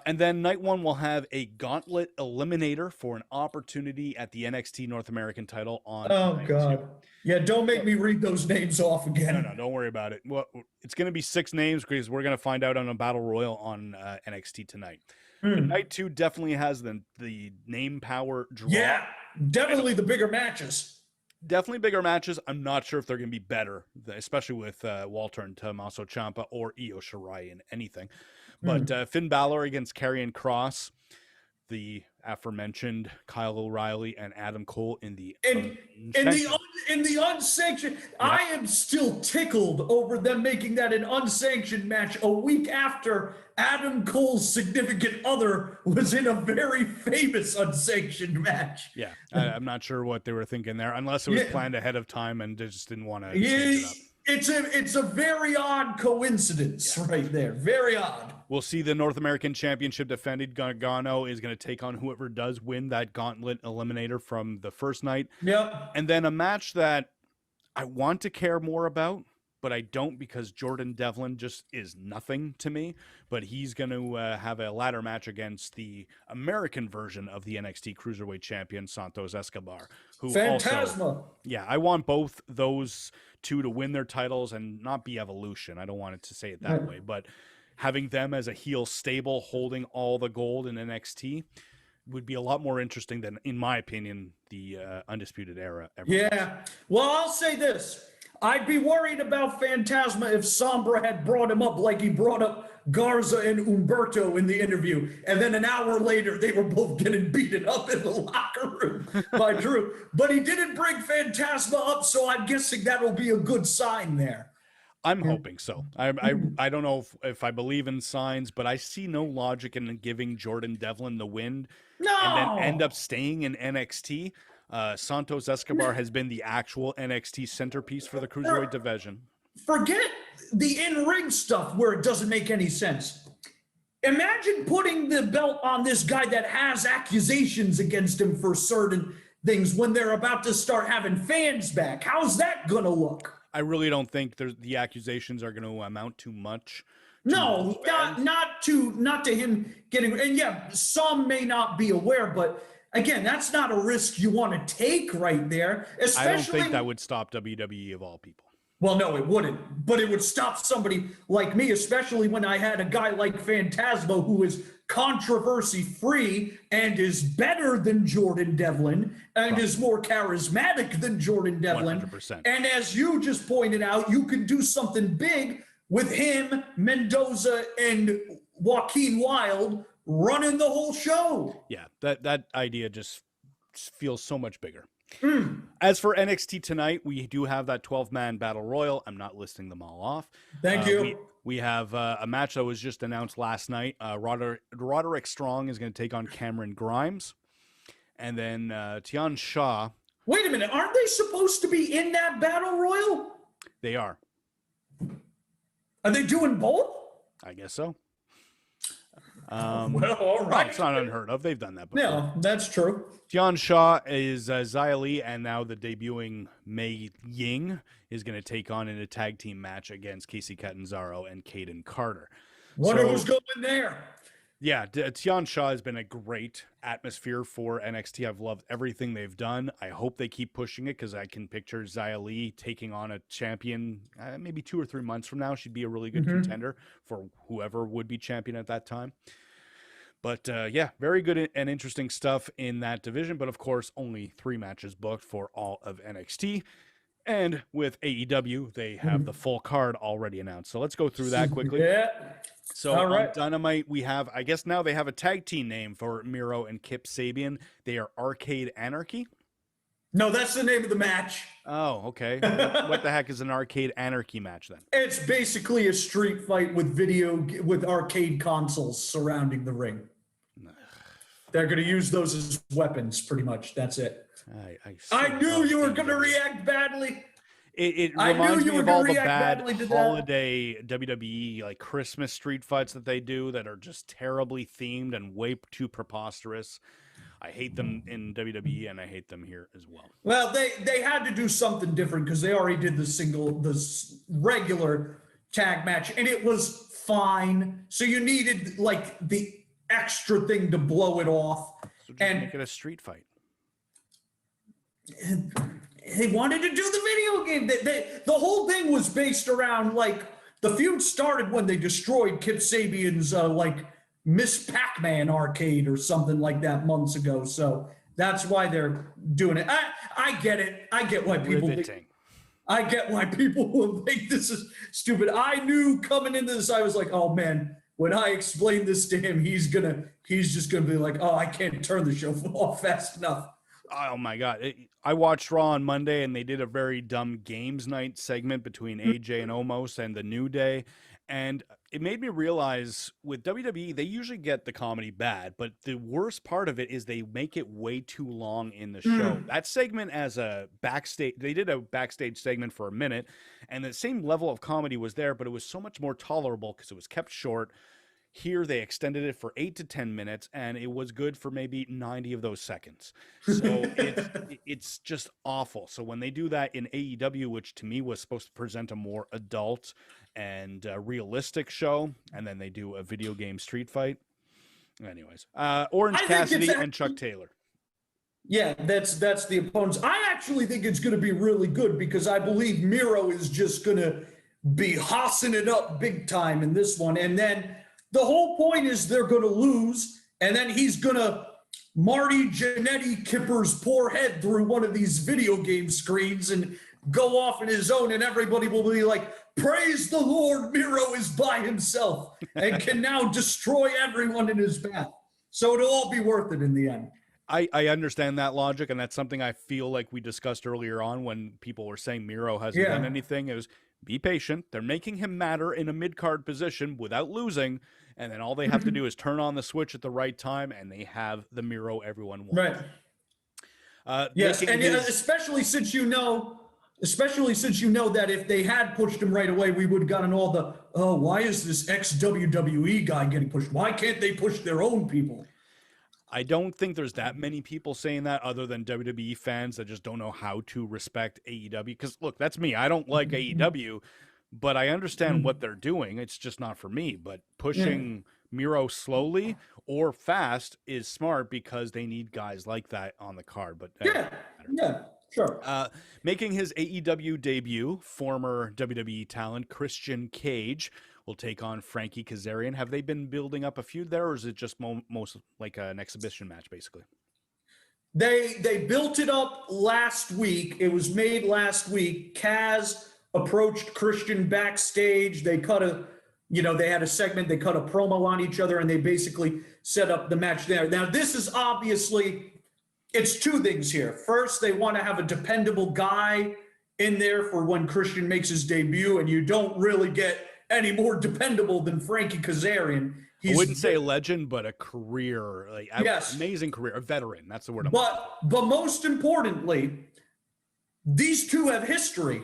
And then night 1 will have a gauntlet eliminator for an opportunity at the NXT North American title on. Oh God! Yeah, don't make me read those names off again. No, don't worry about it. Well, it's going to be 6 names because we're going to find out on a battle royal on NXT tonight. But night 2 definitely has the name power draw. Yeah, definitely the bigger matches. Definitely bigger matches. I'm not sure if they're going to be better, especially with Walter and Tommaso Ciampa or Io Shirai in anything. But Finn Balor against Karrion Kross, the aforementioned Kyle O'Reilly and Adam Cole in the unsanctioned. Yeah. I am still tickled over them making that an unsanctioned match a week after Adam Cole's significant other was in a very famous unsanctioned match. Yeah, I'm not sure what they were thinking there, unless it was planned ahead of time and they just didn't want to change it up. It's a very odd coincidence right there. Very odd. We'll see the North American Championship defended. Gargano is going to take on whoever does win that gauntlet eliminator from the first night. Yep. And then a match that I want to care more about, but I don't because Jordan Devlin just is nothing to me. But he's going to have a ladder match against the American version of the NXT Cruiserweight Champion, Santos Escobar. Phantasma. I want both those two to win their titles and not be Evolution. I don't want it to say it that way, but having them as a heel stable holding all the gold in NXT would be a lot more interesting than, in my opinion, the Undisputed Era. Well, I'll say this. I'd be worried about Phantasma if Sombra had brought him up like he brought up Garza and Humberto in the interview. And then an hour later, they were both getting beaten up in the locker room by Drew. But he didn't bring Phantasma up, so I'm guessing that'll be a good sign there. I'm hoping so. I don't know if I believe in signs, but I see no logic in giving Jordan Devlin the win and then end up staying in NXT. Santos Escobar has been the actual NXT centerpiece for the Cruiserweight division. Forget the in-ring stuff where it doesn't make any sense. Imagine putting the belt on this guy that has accusations against him for certain things when they're about to start having fans back. How's that going to look? I really don't think the accusations are going to amount to much. No, not to him getting, and some may not be aware, but again, that's not a risk you want to take right there. Especially, I don't think that would stop WWE of all people. Well, no, it wouldn't, but it would stop somebody like me, especially when I had a guy like Phantasma who is controversy-free and is better than Jordan Devlin and is more charismatic than Jordan Devlin. 100%. And as you just pointed out, you can do something big with him, Mendoza, and Joaquin Wilde running the whole show. Yeah, that idea just feels so much bigger. As for NXT tonight, we do have that 12-man battle royal. I'm not listing them all off. Thank you. We have a match that was just announced last night. Roderick Strong is going to take on Cameron Grimes. And then Tian Shaw. Wait a minute. Aren't they supposed to be in that battle royal? They are. Are they doing both? I guess so. Well, all right. It's not unheard of. They've done that before. Yeah, that's true. Tian Shaw is Xia Li, and now the debuting Mei Ying is going to take on in a tag team match against Casey Catanzaro and Caden Carter. Wonder who's going there. Yeah, Tian Shaw has been a great atmosphere for NXT. I've loved everything they've done. I hope they keep pushing it because I can picture Xia Li taking on a champion maybe 2 or 3 months from now. She'd be a really good contender for whoever would be champion at that time. But yeah, very good and interesting stuff in that division. But of course, only 3 matches booked for all of NXT. And with AEW, they have the full card already announced. So let's go through that quickly. Yeah. So on Dynamite, we have, I guess now they have a tag team name for Miro and Kip Sabian. They are Arcade Anarchy. No, that's the name of the match. Oh, okay. What the heck is an Arcade Anarchy match then? It's basically a street fight with arcade consoles surrounding the ring. They're going to use those as weapons, pretty much. That's it. I knew you were going to react badly. It reminds me of all the bad holiday WWE like Christmas street fights that they do that are just terribly themed and way too preposterous. I hate them in WWE and I hate them here as well. Well, they had to do something different because they already did the regular tag match and it was fine. So you needed like the extra thing to blow it off. So just make it a street fight. They wanted to do the video game. The whole thing was based around like the feud started when they destroyed Kip Sabian's like Miss Pac-Man arcade or something like that months ago. So that's why they're doing it. I get it. I get why people think, I get why people will think this is stupid. I knew coming into this, I was like, oh man, when I explain this to him, he's just gonna be like, oh, I can't turn the show off fast enough. Oh my God. I watched Raw on Monday and they did a very dumb games night segment between AJ and Omos and the New Day. And it made me realize with WWE, they usually get the comedy bad, but the worst part of it is they make it way too long in the show. That segment as a backstage, they did a backstage segment for a minute and the same level of comedy was there, but it was so much more tolerable because it was kept short. Here, they extended it for 8 to 10 minutes, and it was good for maybe 90 of those seconds. So it's just awful. So when they do that in AEW, which to me was supposed to present a more adult and realistic show, and then they do a video game street fight. Anyways, Orange Cassidy and Chuck Taylor. Yeah, that's the opponents. I actually think it's going to be really good because I believe Miro is just going to be hossing it up big time in this one, and then the whole point is they're going to lose, and then he's going to Marty Jannetty Kipper's poor head through one of these video game screens and go off on his own, and everybody will be like, praise the Lord, Miro is by himself and can now destroy everyone in his path. So it'll all be worth it in the end. I understand that logic, and that's something I feel like we discussed earlier on when people were saying Miro hasn't done anything. It was, be patient. They're making him matter in a mid-card position without losing, and then all they have to do is turn on the switch at the right time, and they have the Miro everyone wants. Right. Yes, and especially since you know that if they had pushed him right away, we would have gotten all the, oh, why is this ex-WWE guy getting pushed? Why can't they push their own people? I don't think there's that many people saying that other than WWE fans that just don't know how to respect AEW. Because, look, that's me. I don't like AEW, but I understand what they're doing. It's just not for me. But pushing Miro slowly or fast is smart because they need guys like that on the card. But Sure. Making his AEW debut, former WWE talent Christian Cage will take on Frankie Kazarian. Have they been building up a feud there, or is it just most like an exhibition match, basically? They built it up last week. It was made last week. Kaz approached Christian backstage. They cut a they had a segment, they cut a promo on each other, and they basically set up the match there. Now, this is obviously, it's two things here. First, they want to have a dependable guy in there for when Christian makes his debut, and you don't really get any more dependable than Frankie Kazarian. I wouldn't say a legend, but a career, yes, amazing career, a veteran. That's the word I'm But most importantly, these two have history.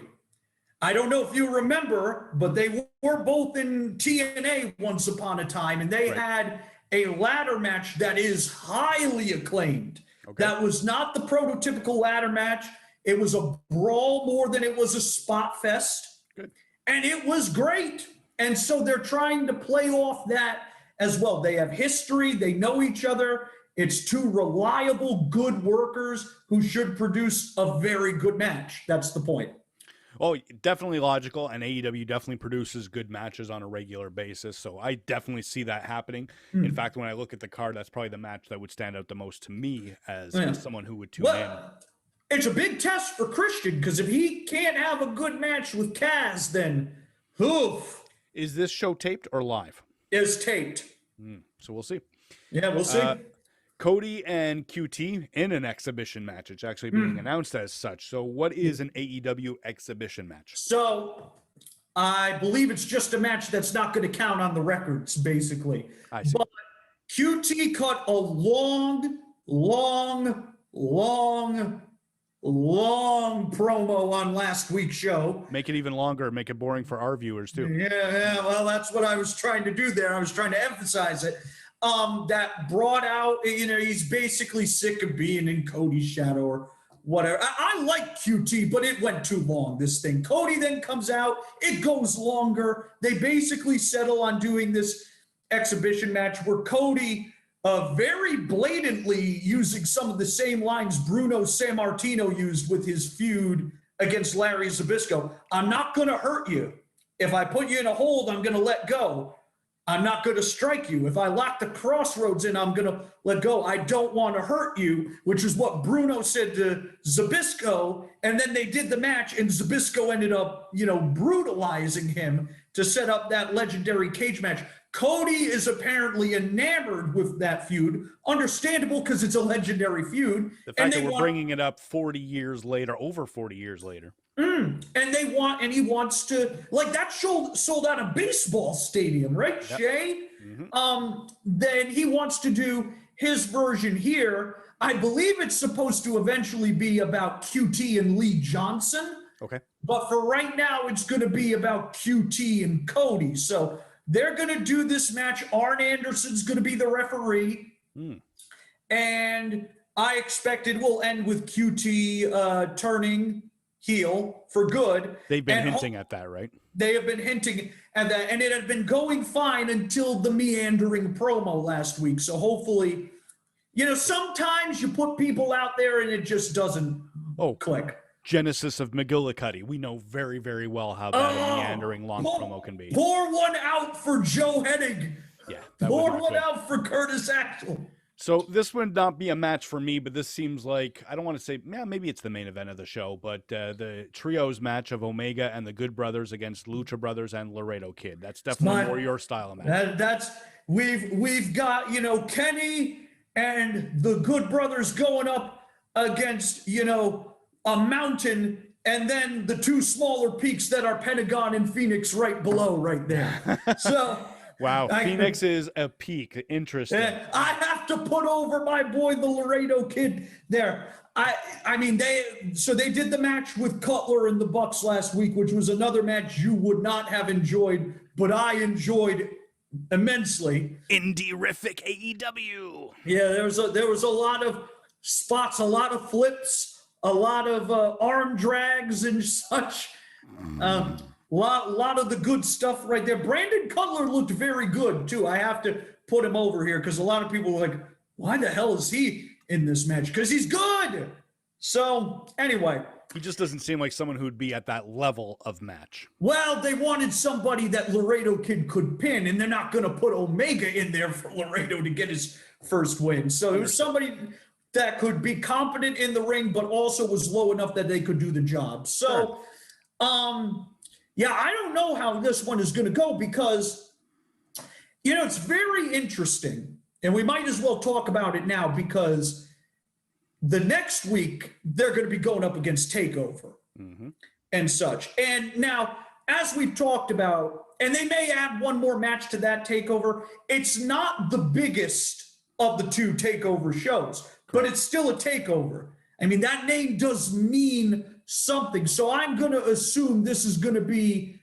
I don't know if you remember, but they were both in TNA once upon a time, and they had a ladder match that is highly acclaimed. Okay. That was not the prototypical ladder match. It was a brawl more than it was a spot fest. Good. And it was great. And so they're trying to play off that as well. They have history. They know each other. It's two reliable, good workers who should produce a very good match. That's the point. Oh, definitely logical, and AEW definitely produces good matches on a regular basis, so I definitely see that happening. In fact, when I look at the card, that's probably the match that would stand out the most to me as someone who would tune in. It's a big test for Christian, because if he can't have a good match with Kaz, then oof. Is this show taped or live? It's taped. So we'll see. Yeah, we'll see. Cody and QT in an exhibition match. It's actually being announced as such. So what is an AEW exhibition match? So I believe it's just a match that's not going to count on the records, basically. I see. But QT cut a long promo on last week's show. Make it even longer. Make it boring for our viewers, too. Yeah, well, that's what I was trying to do there. I was trying to emphasize it. That brought out, he's basically sick of being in Cody's shadow or whatever. I like QT, but it went too long, this thing. Cody then comes out. It goes longer. They basically settle on doing this exhibition match where Cody very blatantly using some of the same lines Bruno Sammartino used with his feud against Larry Zbyszko. I'm not going to hurt you. If I put you in a hold, I'm going to let go. I'm not going to strike you. If I lock the crossroads in, I'm going to let go. I don't want to hurt you, which is what Bruno said to Zbyszko. And then they did the match, and Zbyszko ended up, brutalizing him to set up that legendary cage match. Cody is apparently enamored with that feud. Understandable, because it's a legendary feud. The fact that we're bringing it up 40 years later, over 40 years later. And he wants to, like, that show sold out a baseball stadium, right, yep. Shay? Then he wants to do his version here. I believe it's supposed to eventually be about QT and Lee Johnson. Okay. But for right now, it's going to be about QT and Cody. So they're going to do this match. Arn Anderson's going to be the referee. And I expect it will end with QT turning heel for good. They've been hinting at that, right? They have been hinting at that, and it had been going fine until the meandering promo last week. So hopefully, sometimes you put people out there and it just doesn't click. Genesis of McGillicuddy. We know very, very well how that meandering long promo can be. Pour one out for Joe Hennig. Yeah. Pour one out for Curtis Axel. So this would not be a match for me, but this seems like, I don't want to say, maybe it's the main event of the show, but the trios match of Omega and the Good Brothers against Lucha Brothers and Laredo Kid. That's definitely more your style of match. We've got, Kenny and the Good Brothers going up against, a mountain, and then the two smaller peaks that are Pentagon and Phoenix right below right there. So... Wow, Phoenix is a peak. Interesting. I have to put over my boy, the Laredo Kid there. I mean, they did the match with Cutler and the Bucks last week, which was another match you would not have enjoyed, but I enjoyed immensely. Indie-rific AEW. Yeah, there was a lot of spots, a lot of flips, a lot of arm drags and such. Lot of the good stuff right there. Brandon Cutler looked very good, too. I have to put him over here because a lot of people were like, why the hell is he in this match? Because he's good. So, anyway. He just doesn't seem like someone who'd be at that level of match. Well, they wanted somebody that Laredo Kid could pin, and they're not going to put Omega in there for Laredo to get his first win. So, it was somebody that could be competent in the ring, but also was low enough that they could do the job. So, yeah, I don't know how this one is going to go because It's very interesting, and we might as well talk about it now because the next week they're going to be going up against Takeover and such. And now, as we've talked about, and they may add one more match to that Takeover, it's not the biggest of the two Takeover shows, but it's still a Takeover. I mean, that name does mean something. So I'm going to assume this is going to be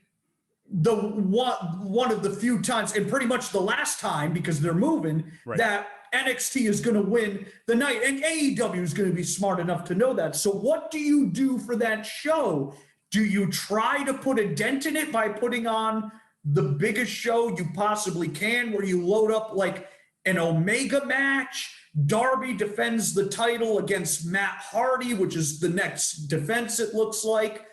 the one of the few times, and pretty much the last time, because they're moving, that NXT is going to win the night. And AEW is going to be smart enough to know that. So what do you do for that show? Do you try to put a dent in it by putting on the biggest show you possibly can, where you load up like an Omega match? Darby defends the title against Matt Hardy, which is the next defense, it looks like.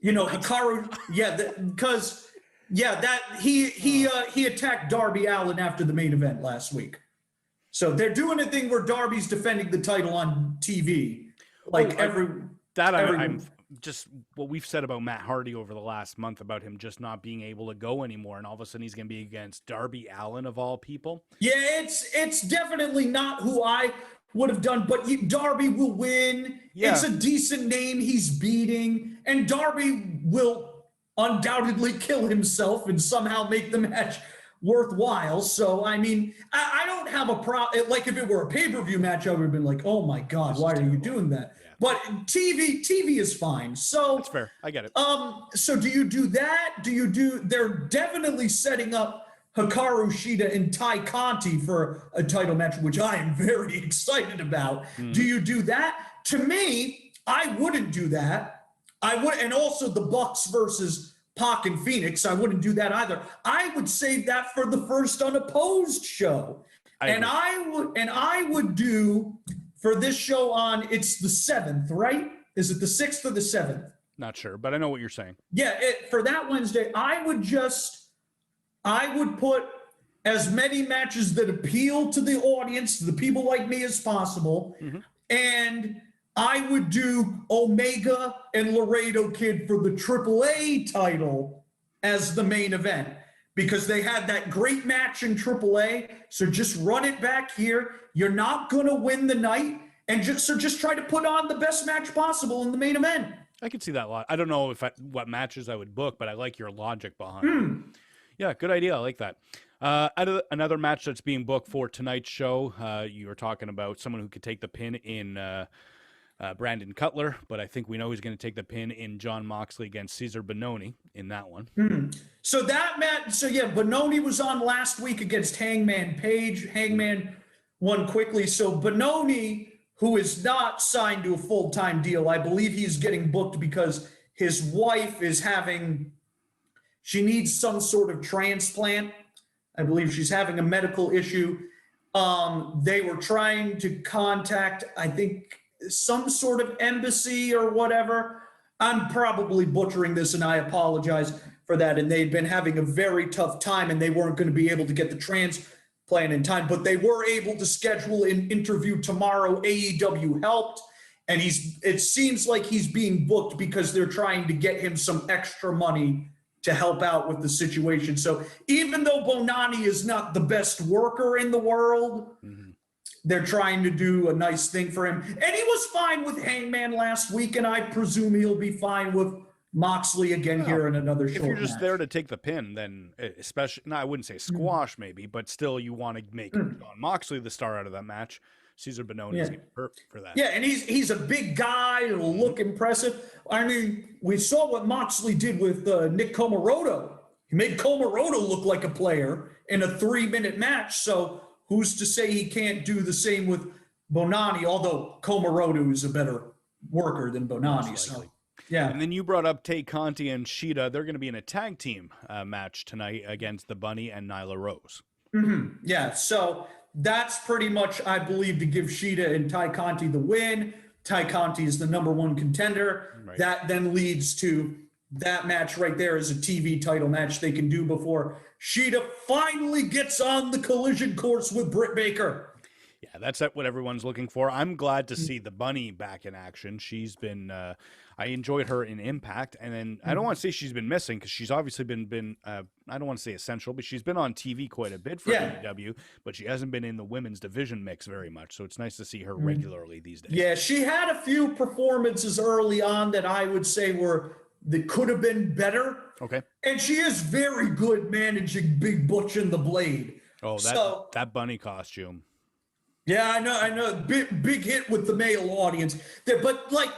Hikaru, because he attacked Darby Allin after the main event last week. So they're doing a thing where Darby's defending the title on TV. I'm just what we've said about Matt Hardy over the last month about him just not being able to go anymore, and all of a sudden he's going to be against Darby Allin of all people. Yeah, it's definitely not who I would have done, but Darby will win. Yeah. It's a decent name he's beating, and Darby will undoubtedly kill himself and somehow make the match worthwhile. So, I mean, I don't have a problem. Like, if it were a pay-per-view match, I would have been like, oh my God, why are you doing that? Yeah. But TV is fine. So that's fair. I get it. So do you do that? They're definitely setting up Hikaru Shida and Ty Conti for a title match, which I am very excited about. Do you do that? To me, I wouldn't do that. And also the Bucks versus Pac and Phoenix, I wouldn't do that either. I would save that for the first unopposed show. I would do for this show on, it's the 7th, right? Is it the 6th or the 7th? Not sure, but I know what you're saying. Yeah, for that Wednesday, I would put as many matches that appeal to the audience, to the people like me, as possible. And I would do Omega and Laredo Kid for the AAA title as the main event, because they had that great match in AAA. So just run it back here. You're not going to win the night. And just try to put on the best match possible in the main event. I could see that a lot. I don't know what matches I would book, but I like your logic behind it. Yeah, good idea. I like that. Another match that's being booked for tonight's show, you were talking about someone who could take the pin in Brandon Cutler, but I think we know who's going to take the pin in Jon Moxley against Cesar Bononi in that one. So that match, Bononi was on last week against Hangman Page. Hangman won quickly. So Bononi, who is not signed to a full-time deal, I believe he's getting booked because his wife is she needs some sort of transplant. I believe she's having a medical issue. They were trying to contact, I think, some sort of embassy or whatever. I'm probably butchering this, and I apologize for that. And they'd been having a very tough time, and they weren't going to be able to get the transplant in time, but they were able to schedule an interview tomorrow. AEW helped, and it seems like he's being booked because they're trying to get him some extra money to help out with the situation. So even though Bonani is not the best worker in the world, they're trying to do a nice thing for him. And he was fine with Hangman last week, and I presume he'll be fine with Moxley again here in another short If you're just match. there to take the pin, then especially, no, I wouldn't say squash maybe, but still you want to make Jon Moxley the star out of that match. Cesar Bononi is perfect for that. Yeah, and he's a big guy. It'll look impressive. I mean, we saw what Moxley did with Nick Comoroto. He made Comoroto look like a player in a 3-minute match. So who's to say he can't do the same with Bonani, although Comoroto is a better worker than Bonani. So, yeah. And then you brought up Tay Conti and Shida. They're going to be in a tag team match tonight against the Bunny and Nyla Rose. Yeah, so that's pretty much, I believe, to give Shida and Ty Conti the win. Ty Conti is the #1 contender. Right. That then leads to that match right there is a TV title match they can do before Shida finally gets on the collision course with Britt Baker. Yeah, that's what everyone's looking for. I'm glad to see the Bunny back in action. She's been, I enjoyed her in Impact, and then I don't want to say she's been missing because she's obviously been I don't want to say essential, but she's been on TV quite a bit for AEW, but she hasn't been in the women's division mix very much. So it's nice to see her regularly these days. Yeah, she had a few performances early on that I would say that could have been better. Okay. And she is very good managing Big Butch and the Blade. Oh, that bunny costume. Yeah, I know. Big hit with the male audience. But, like,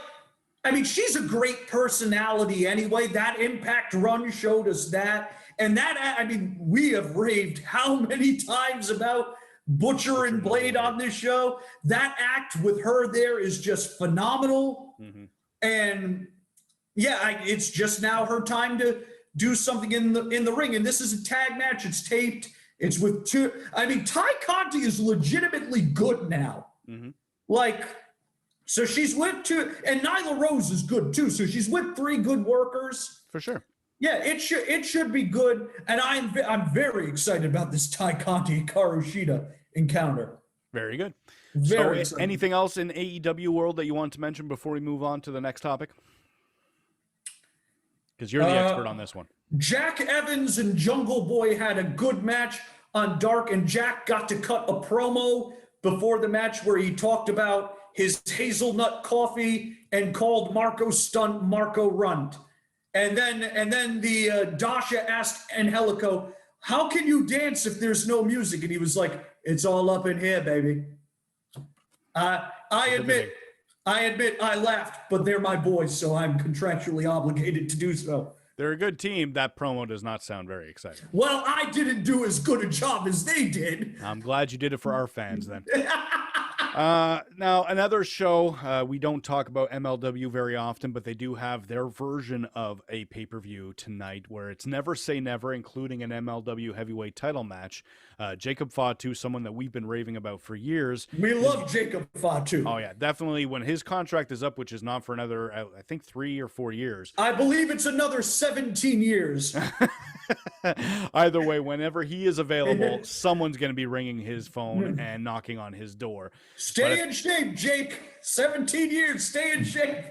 I mean, she's a great personality anyway. That Impact run showed us that. And that, I mean, we have raved how many times about Butcher and Blade on this show. That act with her there is just phenomenal. And, yeah, it's just now her time to do something in the ring. And this is a tag match. It's taped. It's with two. I mean, Ty Conti is legitimately good now. Like, so she's with two, and Nyla Rose is good too. So she's with three good workers. For sure. Yeah, it should be good. And I'm very excited about this Ty Conti Hikaru Shida encounter. Very good. Very so anything else in AEW world that you want to mention before we move on to the next topic? Because you're the expert on this one. Jack Evans and Jungle Boy had a good match on Dark, and Jack got to cut a promo before the match where he talked about his hazelnut coffee and called Marco Stunt Marco Runt. And then the Dasha asked Angelico, how can you dance if there's no music? And he was like, it's all up in here, baby. I admit I laughed, but they're my boys, so I'm contractually obligated to do so. They're a good team. That promo does not sound very exciting. Well, I didn't do as good a job as they did. I'm glad you did it for our fans then. Now, another show, we don't talk about MLW very often, but they do have their version of a pay-per-view tonight where it's Never Say Never, including an MLW heavyweight title match. Jacob Fatu, someone that we've been raving about for years. We love Jacob Fatu. Oh, yeah, definitely. When his contract is up, which is not for another, I think, 3 or 4 years. I believe it's another 17 years. Either way, whenever he is available, someone's going to be ringing his phone and knocking on his door. Stay in shape, Jake. 17 years. Stay in shape.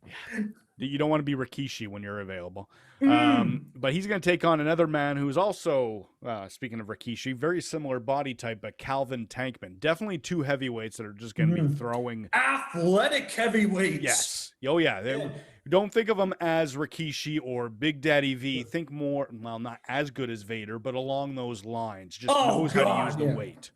Yeah. You don't want to be Rikishi when you're available. But he's going to take on another man who's also, speaking of Rikishi, very similar body type, but Calvin Tankman. Definitely two heavyweights that are just going to be throwing. Athletic heavyweights. Yes. Oh, yeah. Don't think of them as Rikishi or Big Daddy V. Think more, well, not as good as Vader, but along those lines. Just knows how to use the weight.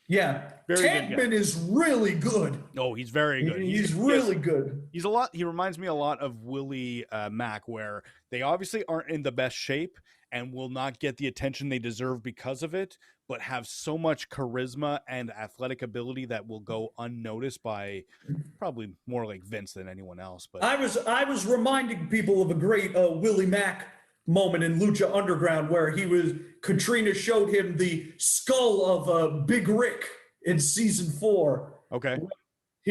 Yeah. Tankman is really good. Oh, he's very good. He's really good. He's a lot. He reminds me a lot of Willie Mack, where they obviously aren't in the best shape and will not get the attention they deserve because of it, but have so much charisma and athletic ability that will go unnoticed by probably more like Vince than anyone else. But I was reminding people of a great Willie Mack moment in Lucha Underground where Katrina showed him the skull of Big Rick in season 4. Okay.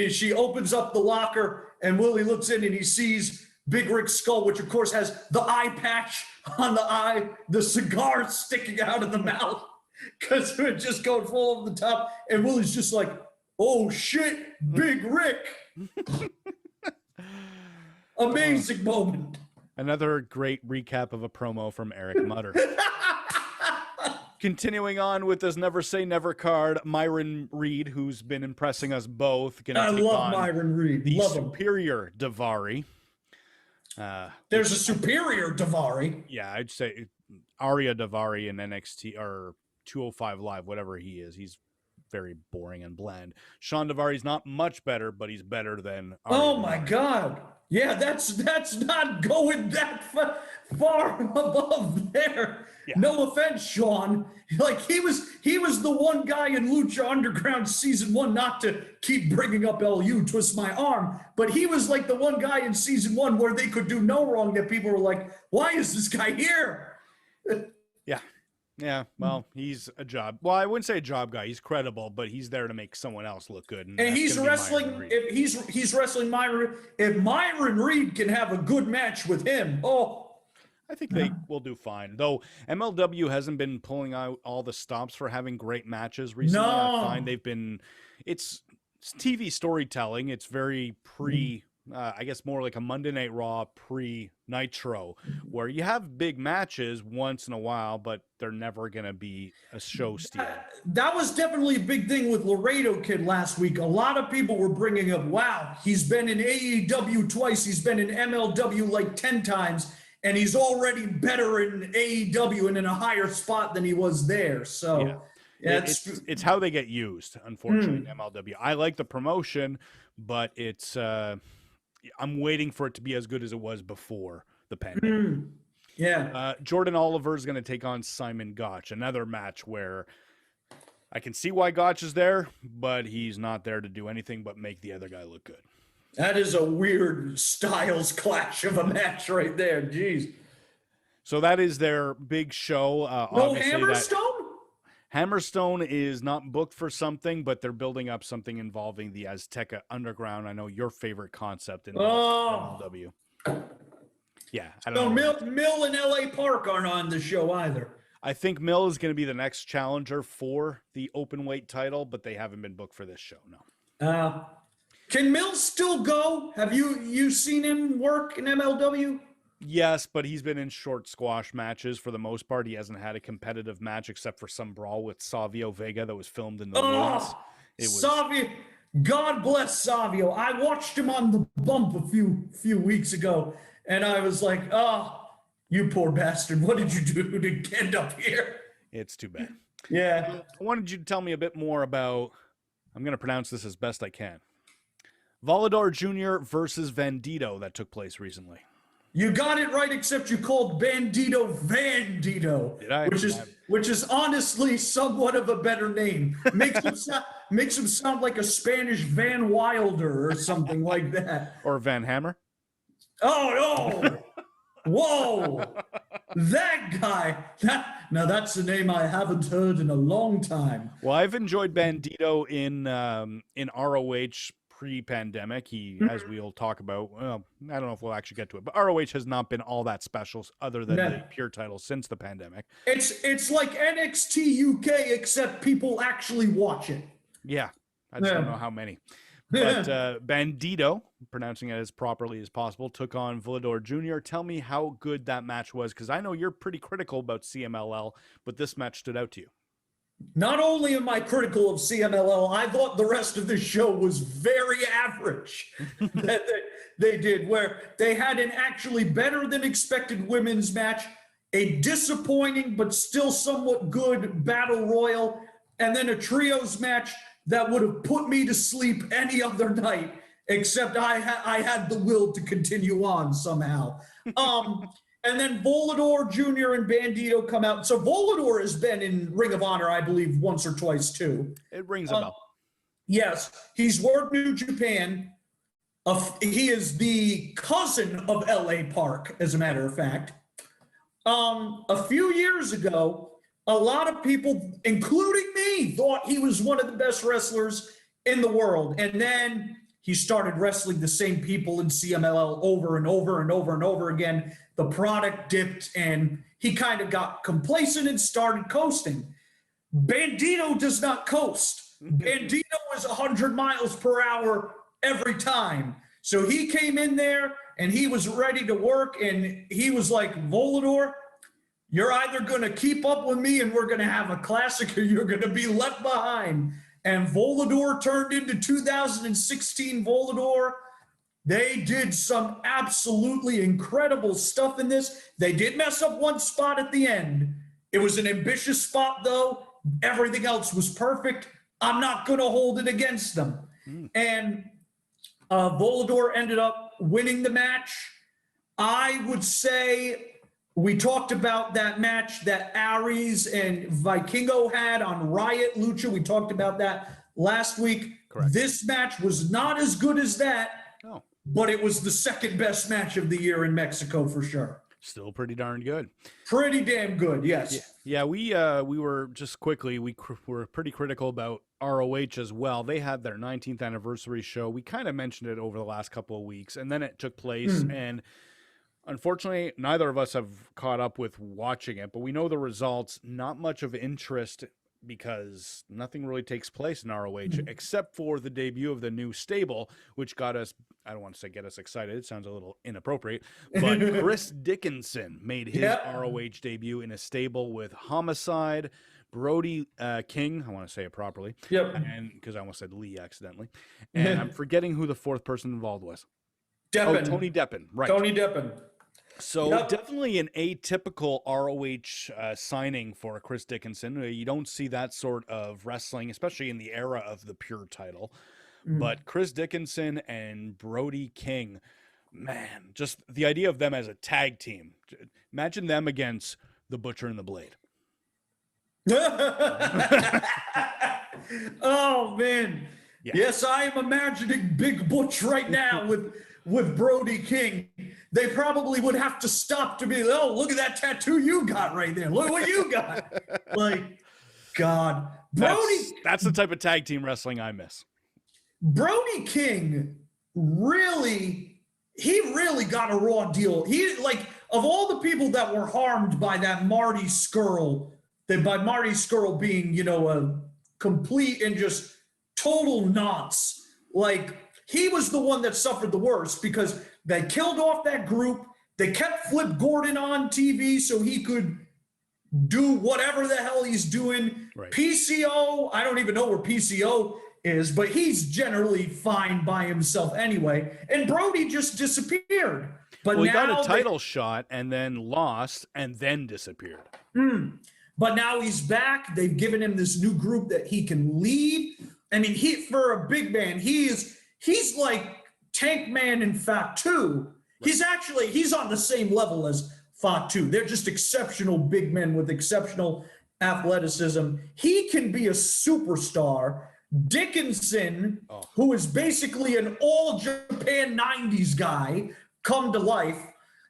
She opens up the locker and Willie looks in and he sees Big Rick's skull, which of course has the eye patch on the eye, the cigar sticking out of the mouth because it was just going full over the top. And Willie's just like, oh shit, Big Rick. Amazing moment. Another great recap of a promo from Eric Mutter. Continuing on with this Never Say Never card, Myron Reed, who's been impressing us both. I love Myron Reed. The love superior Daivari. There's a superior Daivari. Yeah, I'd say Arya Daivari in NXT or 205 Live, whatever he is. He's very boring and bland. Sean Daivari's not much better, but he's better than Arya Oh my God. Yeah, that's not going that far above there. Yeah. No offense, Sean. Like he was the one guy in Lucha Underground season 1, not to keep bringing up LU, twist my arm, but he was like the one guy in season 1 where they could do no wrong that people were like, why is this guy here? Yeah. Yeah, well, he's a job. Well, I wouldn't say a job guy. He's credible, but he's there to make someone else look good. And he's wrestling. If he's wrestling Myron, if Myron Reed can have a good match with him, I think they will do fine. Though MLW hasn't been pulling out all the stops for having great matches recently. I find they've been, it's TV storytelling. It's very I guess more like a Monday Night Raw pre-Nitro, where you have big matches once in a while, but they're never going to be a show stealer. That was definitely a big thing with Laredo Kid last week. A lot of people were bringing up, wow, he's been in AEW twice. He's been in MLW like 10 times, and he's already better in AEW and in a higher spot than he was there. So it's how they get used, unfortunately, in MLW. I like the promotion, but it's I'm waiting for it to be as good as it was before the pandemic. Jordan Oliver is going to take on Simon Gotch, another match where I can see why Gotch is there, but he's not there to do anything but make the other guy look good. That is a weird styles clash of a match right there. Jeez. So that is their big show. No Hammerstone? Hammerstone is not booked for something, but they're building up something involving the Azteca Underground. I know your favorite concept in MLW. Yeah. I don't know. Mill and LA Park aren't on the show either. I think Mill is going to be the next challenger for the open weight title, but they haven't been booked for this show. No. Can Mill still go? Have you seen him work in MLW? Yes, but he's been in short squash matches for the most part. He hasn't had a competitive match except for some brawl with Savio Vega that was filmed in the woods. Savio, God bless Savio. I watched him on the bump a few weeks ago, and I was like, oh, you poor bastard. What did you do to end up here? It's too bad. Yeah. I wanted you to tell me a bit more about, I'm going to pronounce this as best I can, Volador Jr. versus Vandito that took place recently. You got it right, except you called Bandito Vandito. Did I? Which is honestly somewhat of a better name. Makes him sound like a Spanish Van Wilder or something like that. Or Van Hammer. Oh no! Whoa! That guy. Now that's the name I haven't heard in a long time. Well, I've enjoyed Bandito in ROH pre-pandemic. He, as we'll talk about, well, I don't know if we'll actually get to it, but ROH has not been all that special other than the pure title since the pandemic. It's like NXT UK, except people actually watch it. Yeah, I just don't know how many. But Bandito, pronouncing it as properly as possible, took on Volador Jr. Tell me how good that match was, because I know you're pretty critical about CMLL, but this match stood out to you. Not only am I critical of CMLL, I thought the rest of the show was very average. that they did, where they had an actually better than expected women's match, a disappointing but still somewhat good battle royal, and then a trios match that would have put me to sleep any other night, except I had the will to continue on somehow. And then Volador Jr. and Bandito come out. So Volador has been in Ring of Honor, I believe, once or twice too. It rings a bell. Yes, he's worked New Japan. He is the cousin of LA Park, as a matter of fact. A few years ago, a lot of people, including me, thought he was one of the best wrestlers in the world. And then he started wrestling the same people in CMLL over and over and over and over again. The product dipped, and he kind of got complacent and started coasting. Bandito does not coast. Bandito is 100 miles per hour every time. So he came in there, and he was ready to work, and he was like, Volador, you're either going to keep up with me and we're going to have a classic, or you're going to be left behind. And Volador turned into 2016 Volador. They did some absolutely incredible stuff in this. They did mess up one spot at the end. It was an ambitious spot, though. Everything else was perfect. I'm not going to hold it against them. And Volador ended up winning the match. I would say we talked about that match that Aries and Vikingo had on Riot Lucha. We talked about that last week. Correct. This match was not as good as that. No. But it was the second best match of the year in Mexico for sure. Still pretty darn good. Pretty damn good, yes. Yeah, we were just quickly, we were pretty critical about ROH as well. They had their 19th anniversary show. We kind of mentioned it over the last couple of weeks, and then it took place, and Unfortunately, neither of us have caught up with watching it, but we know the results. Not much of interest because nothing really takes place in ROH except for the debut of the new stable, which got us, I don't want to say get us excited, it sounds a little inappropriate, but Chris Dickinson made his ROH debut in a stable with Homicide, Brody King, I want to say it properly, and because I almost said Lee accidentally, and I'm forgetting who the fourth person involved was. Deppen. Oh, Tony Deppen, right. Tony Deppen. So definitely an atypical ROH signing for Chris Dickinson. You don't see that sort of wrestling, especially in the era of the pure title. But Chris Dickinson and Brody King, man, just the idea of them as a tag team. Imagine them against the Butcher and the Blade. Oh, man. Yeah. Yes, I am imagining Big Butch right now with Brody King. They probably would have to stop to be, oh, look at that tattoo you got right there. Look what you got. Like, God. Brody. That's the type of tag team wrestling I miss. Brody King really got a raw deal. He, like, of all the people that were harmed by that Marty Scurll, by Marty Scurll being, you know, a complete and just total nonce, like, he was the one that suffered the worst because they killed off that group. They kept Flip Gordon on TV so he could do whatever the hell he's doing. Right. PCO, I don't even know where PCO is, but he's generally fine by himself anyway. And Brody just disappeared. But well, he got a title shot and then lost and then disappeared. But now he's back. They've given him this new group that he can lead. I mean, for a big man, he's like Tank Man and Fatu. Right. He's on the same level as Fatu. They're just exceptional big men with exceptional athleticism. He can be a superstar. Dickinson, who is basically an all Japan 90s guy, come to life,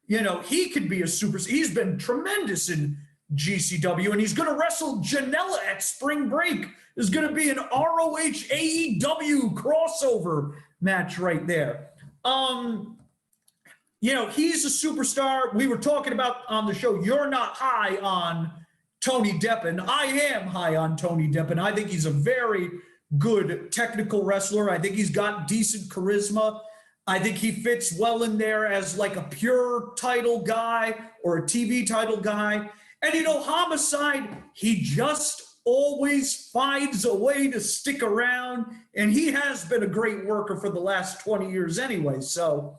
you know, he could be a superstar. He's been tremendous in GCW, and he's going to wrestle Janela at Spring Break. There's going to be an ROH AEW crossover match right there. You know, he's a superstar. We were talking about on the show, you're not high on Tony Deppen. I am high on Tony Deppen. I think he's a very good technical wrestler. I think he's got decent charisma. I think he fits well in there as like a pure title guy or a TV title guy. And, you know, Homicide, he just always finds a way to stick around, and he has been a great worker for the last 20 years anyway. So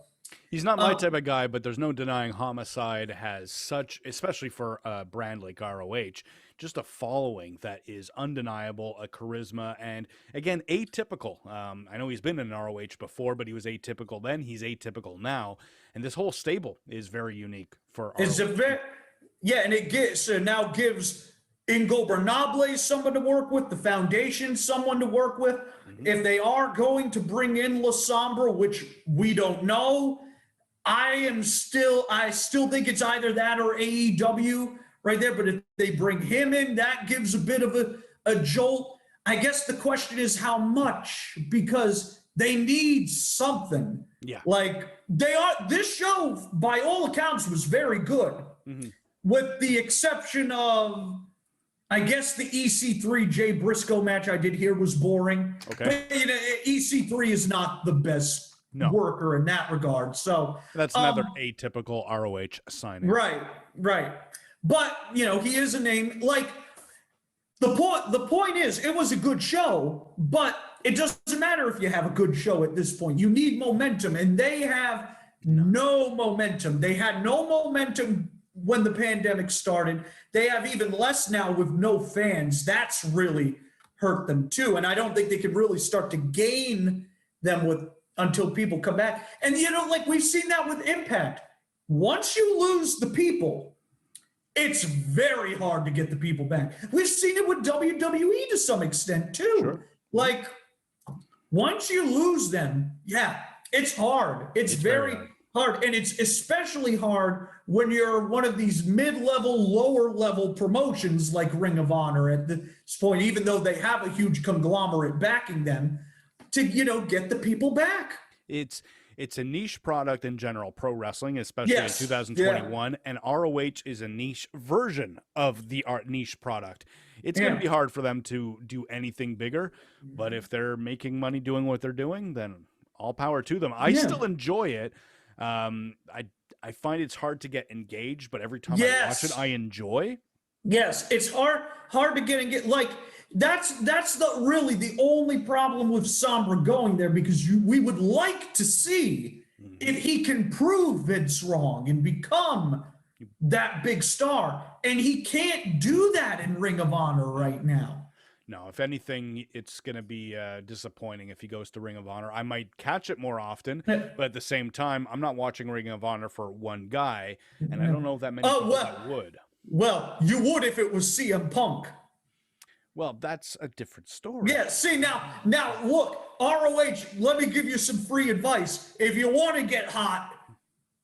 he's not my type of guy, but there's no denying Homicide has such, especially for a brand like ROH, just a following that is undeniable, a charisma, and again, atypical. I know he's been in ROH before, but he was atypical then. He's atypical now, and this whole stable is very unique for ROH. And it now gives Ingo Bernable someone to work with, the foundation someone to work with. If they are going to bring in La Sombra, which we don't know, I still think it's either that or AEW right there. But if they bring him in, that gives a bit of a jolt. I guess the question is how much, because they need something. Yeah. Like this show, by all accounts, was very good. With the exception of, I guess, the EC3 Jay Briscoe match I did here was boring. Okay. But, you know, EC3 is not the best worker in that regard. So that's another atypical ROH signing. Right. But, you know, he is a name. Like, the point is, it was a good show, but it doesn't matter if you have a good show at this point. You need momentum, and they have no momentum. They had no momentum when the pandemic started. They have even less now with no fans. That's really hurt them too. And I don't think they could really start to gain them until people come back. And, you know, like we've seen that with Impact. Once you lose the people, it's very hard to get the people back. We've seen it with WWE to some extent too. Sure. Like, once you lose them, it's hard. It's very hard. And it's especially hard when you're one of these mid-level, lower-level promotions like Ring of Honor at this point, even though they have a huge conglomerate backing them, to, you know, get the people back. It's it's a niche product in general, pro wrestling, especially Yes. in 2021, and ROH is a niche version of the art niche product. It's going to be hard for them to do anything bigger, but if they're making money doing what they're doing, then all power to them. I still enjoy it. I find it's hard to get engaged, but every time I watch it, I enjoy. Yes, it's hard to get like that's really the only problem with Sombra going there, because we would like to see if he can prove Vince wrong and become that big star, and he can't do that in Ring of Honor right now. No, if anything, it's going to be disappointing if he goes to Ring of Honor. I might catch it more often, but at the same time, I'm not watching Ring of Honor for one guy, and I don't know that many people that would. Well, you would if it was CM Punk. Well, that's a different story. Yeah, see, now look, ROH, let me give you some free advice. If you want to get hot,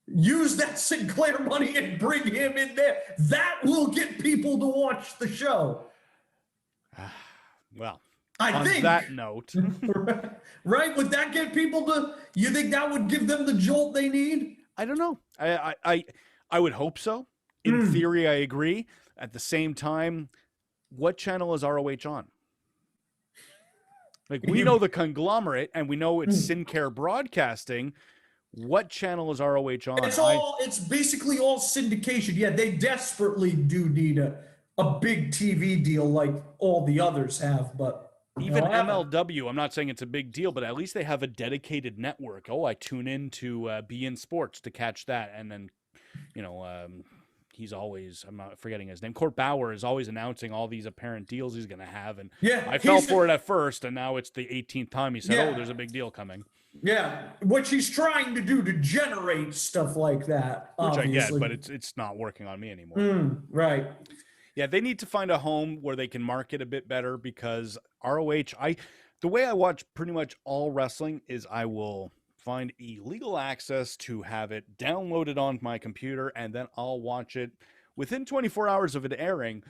use that Sinclair money and bring him in there. That will get people to watch the show. Well, I think that note. Right? Would that get people to, you think that would give them the jolt they need? I don't know. I would hope so. In theory, I agree. At the same time, what channel is ROH on? Like, we know the conglomerate, and we know it's Sinclair Broadcasting. What channel is ROH on? It's basically all syndication. Yeah, they desperately do need a big TV deal like all the others have, but even MLW, I'm not saying it's a big deal, but at least they have a dedicated network. Oh, I tune in to Be In Sports to catch that, and then, he's always, I'm not forgetting his name, Court Bauer is always announcing all these apparent deals he's going to have, and I fell for it at first, and now it's the 18th time he said, oh, there's a big deal coming. Yeah, which he's trying to do to generate stuff like that, which obviously. I get, but it's not working on me anymore. Right. Yeah, they need to find a home where they can market a bit better, because ROH, the way I watch pretty much all wrestling is I will find illegal access to have it downloaded on my computer, and then I'll watch it within 24 hours of it airing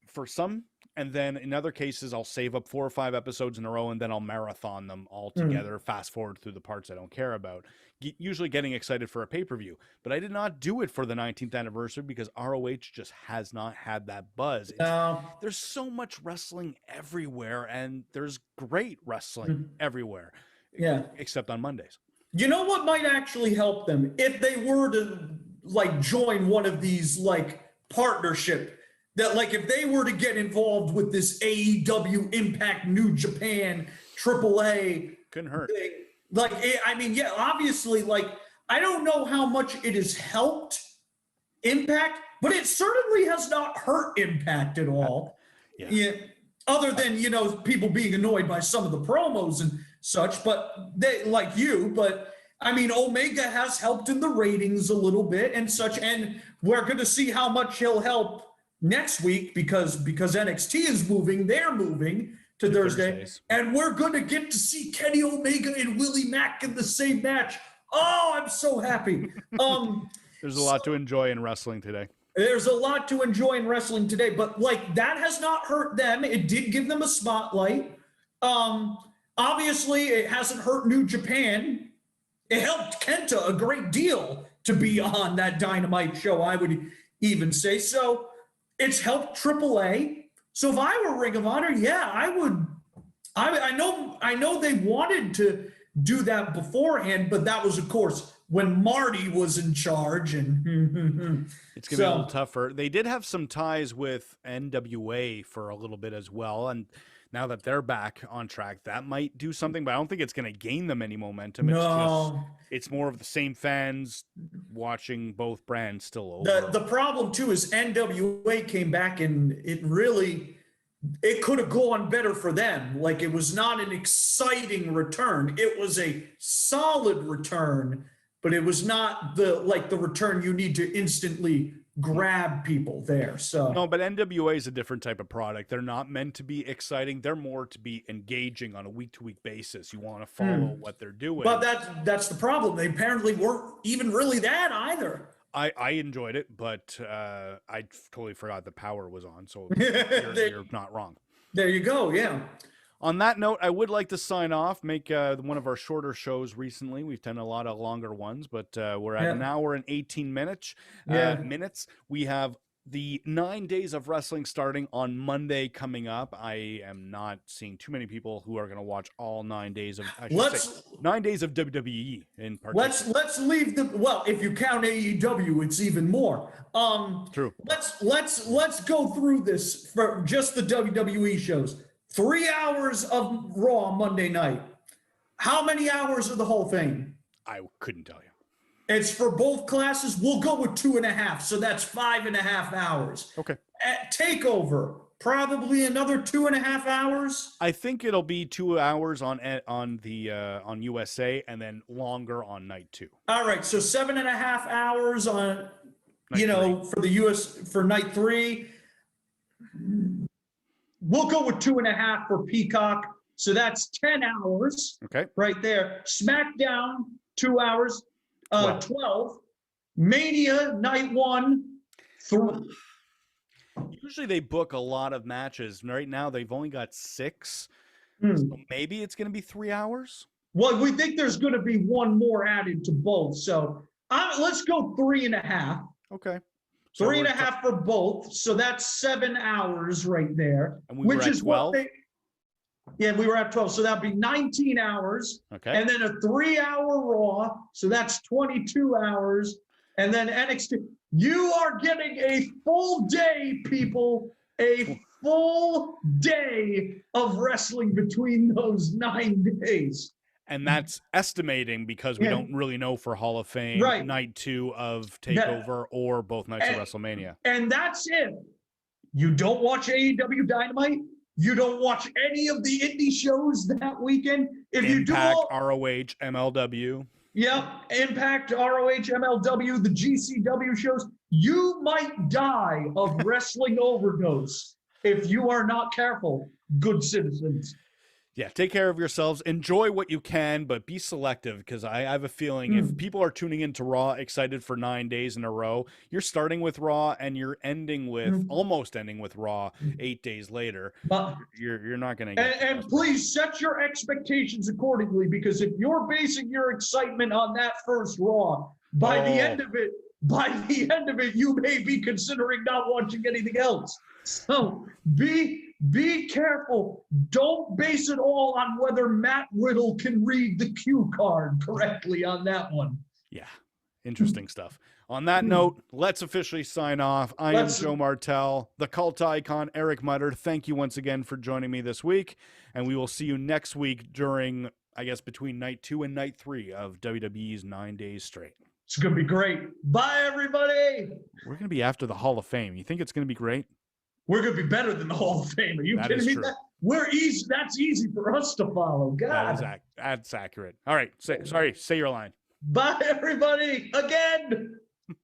for some, and then in other cases I'll save up 4 or 5 episodes in a row, and then I'll marathon them all together, fast forward through the parts I don't care about, usually getting excited for a pay-per-view. But I did not do it for the 19th anniversary because ROH just has not had that buzz. There's so much wrestling everywhere, and there's great wrestling everywhere. Yeah. Except on Mondays. You know what might actually help them? If they were to join one of these partnership, that if they were to get involved with this AEW Impact New Japan AAA couldn't hurt thing, obviously I don't know how much it has helped Impact, but it certainly has not hurt Impact at all. Yeah. Other than people being annoyed by some of the promos and such, but they but Omega has helped in the ratings a little bit and such, and we're going to see how much he'll help next week because NXT is moving. They're moving to Thursday, and we're going to get to see Kenny Omega and Willie Mack in the same match. Oh, I'm so happy. There's a lot to enjoy in wrestling today. There's a lot to enjoy in wrestling today, but that has not hurt them. It did give them a spotlight. Obviously, it hasn't hurt New Japan. It helped Kenta a great deal to be on that Dynamite show, I would even say. So it's helped AAA. So if I were Ring of Honor, yeah, I would. I know they wanted to do that beforehand, but that was, of course, when Marty was in charge, and it's gonna be a little tougher. They did have some ties with NWA for a little bit as well, and now that they're back on track, that might do something, but I don't think it's going to gain them any momentum. It's more of the same fans watching both brands still over. The problem too is NWA came back, and it could have gone better for them. It was not an exciting return. It was a solid return, but it was not the return you need to instantly grab people there. So no, but NWA is a different type of product. They're not meant to be exciting. They're more to be engaging on a week-to-week basis. You want to follow what they're doing. But that's the problem. They apparently weren't even really that either. I enjoyed it, but I totally forgot the power was on. So you're not wrong. There you go. Yeah. On that note, I would like to sign off, make one of our shorter shows recently. We've done a lot of longer ones, but we're at an hour and 18 minutes. We have the 9 days of wrestling starting on Monday coming up. I am not seeing too many people who are going to watch all 9 days of 9 days of WWE in particular. Let's leave the if you count AEW, it's even more. True. Let's go through this for just the WWE shows. 3 hours of Raw Monday night. How many hours of the Hall of Fame? I couldn't tell you. It's for both classes. We'll go with 2.5. So that's 5.5 hours. Okay. At Takeover, probably another 2.5 hours. I think it'll be 2 hours on USA and then longer on night 2. All right. So 7.5 hours on, night 3. for the US for night 3. We'll go with 2.5 for Peacock. So that's 10 hours. Okay. Right there. SmackDown, 2 hours. 12. Mania, night 1. 3. Usually they book a lot of matches. Right now they've only got 6. So maybe it's going to be 3 hours. Well, we think there's going to be one more added to both. So let's go 3.5. Okay. So 3.5 for both. So that's 7 hours right there. And we were at 12? We were at 12. So that'd be 19 hours. Okay. And then a 3-hour Raw. So that's 22 hours. And then NXT. You are getting a full day, people. A full day of wrestling between those 9 days. And that's estimating because we don't really know for Hall of Fame, night 2 of Takeover or both nights of WrestleMania. And that's it. You don't watch AEW Dynamite. You don't watch any of the indie shows that weekend. If Impact, you do ROH, MLW. Yep, Impact, ROH, MLW, the GCW shows. You might die of wrestling overdose if you are not careful, good citizens. Yeah, take care of yourselves. Enjoy what you can, but be selective because I have a feeling if people are tuning into Raw excited for 9 days in a row, you're starting with Raw and you're ending with almost ending with Raw 8 days later. But you're not going to get and please set your expectations accordingly because if you're basing your excitement on that first Raw, by the end of it, you may be considering not watching anything else. So be careful. Don't base it all on whether Matt Riddle can read the cue card correctly on that one. Yeah, interesting stuff. On that note, let's officially sign off. I am Joe Martel, the cult icon, Eric Mutter. Thank you once again for joining me this week, and we will see you next week during, I guess, between night 2 and night 3 of WWE's 9 days straight. It's going to be great. Bye, everybody. We're going to be after the Hall of Fame. You think it's going to be great? We're going to be better than the Hall of Fame. Are you kidding me? We're easy. That's easy for us to follow. God. That's accurate. All right. Say your line. Bye, everybody. Again.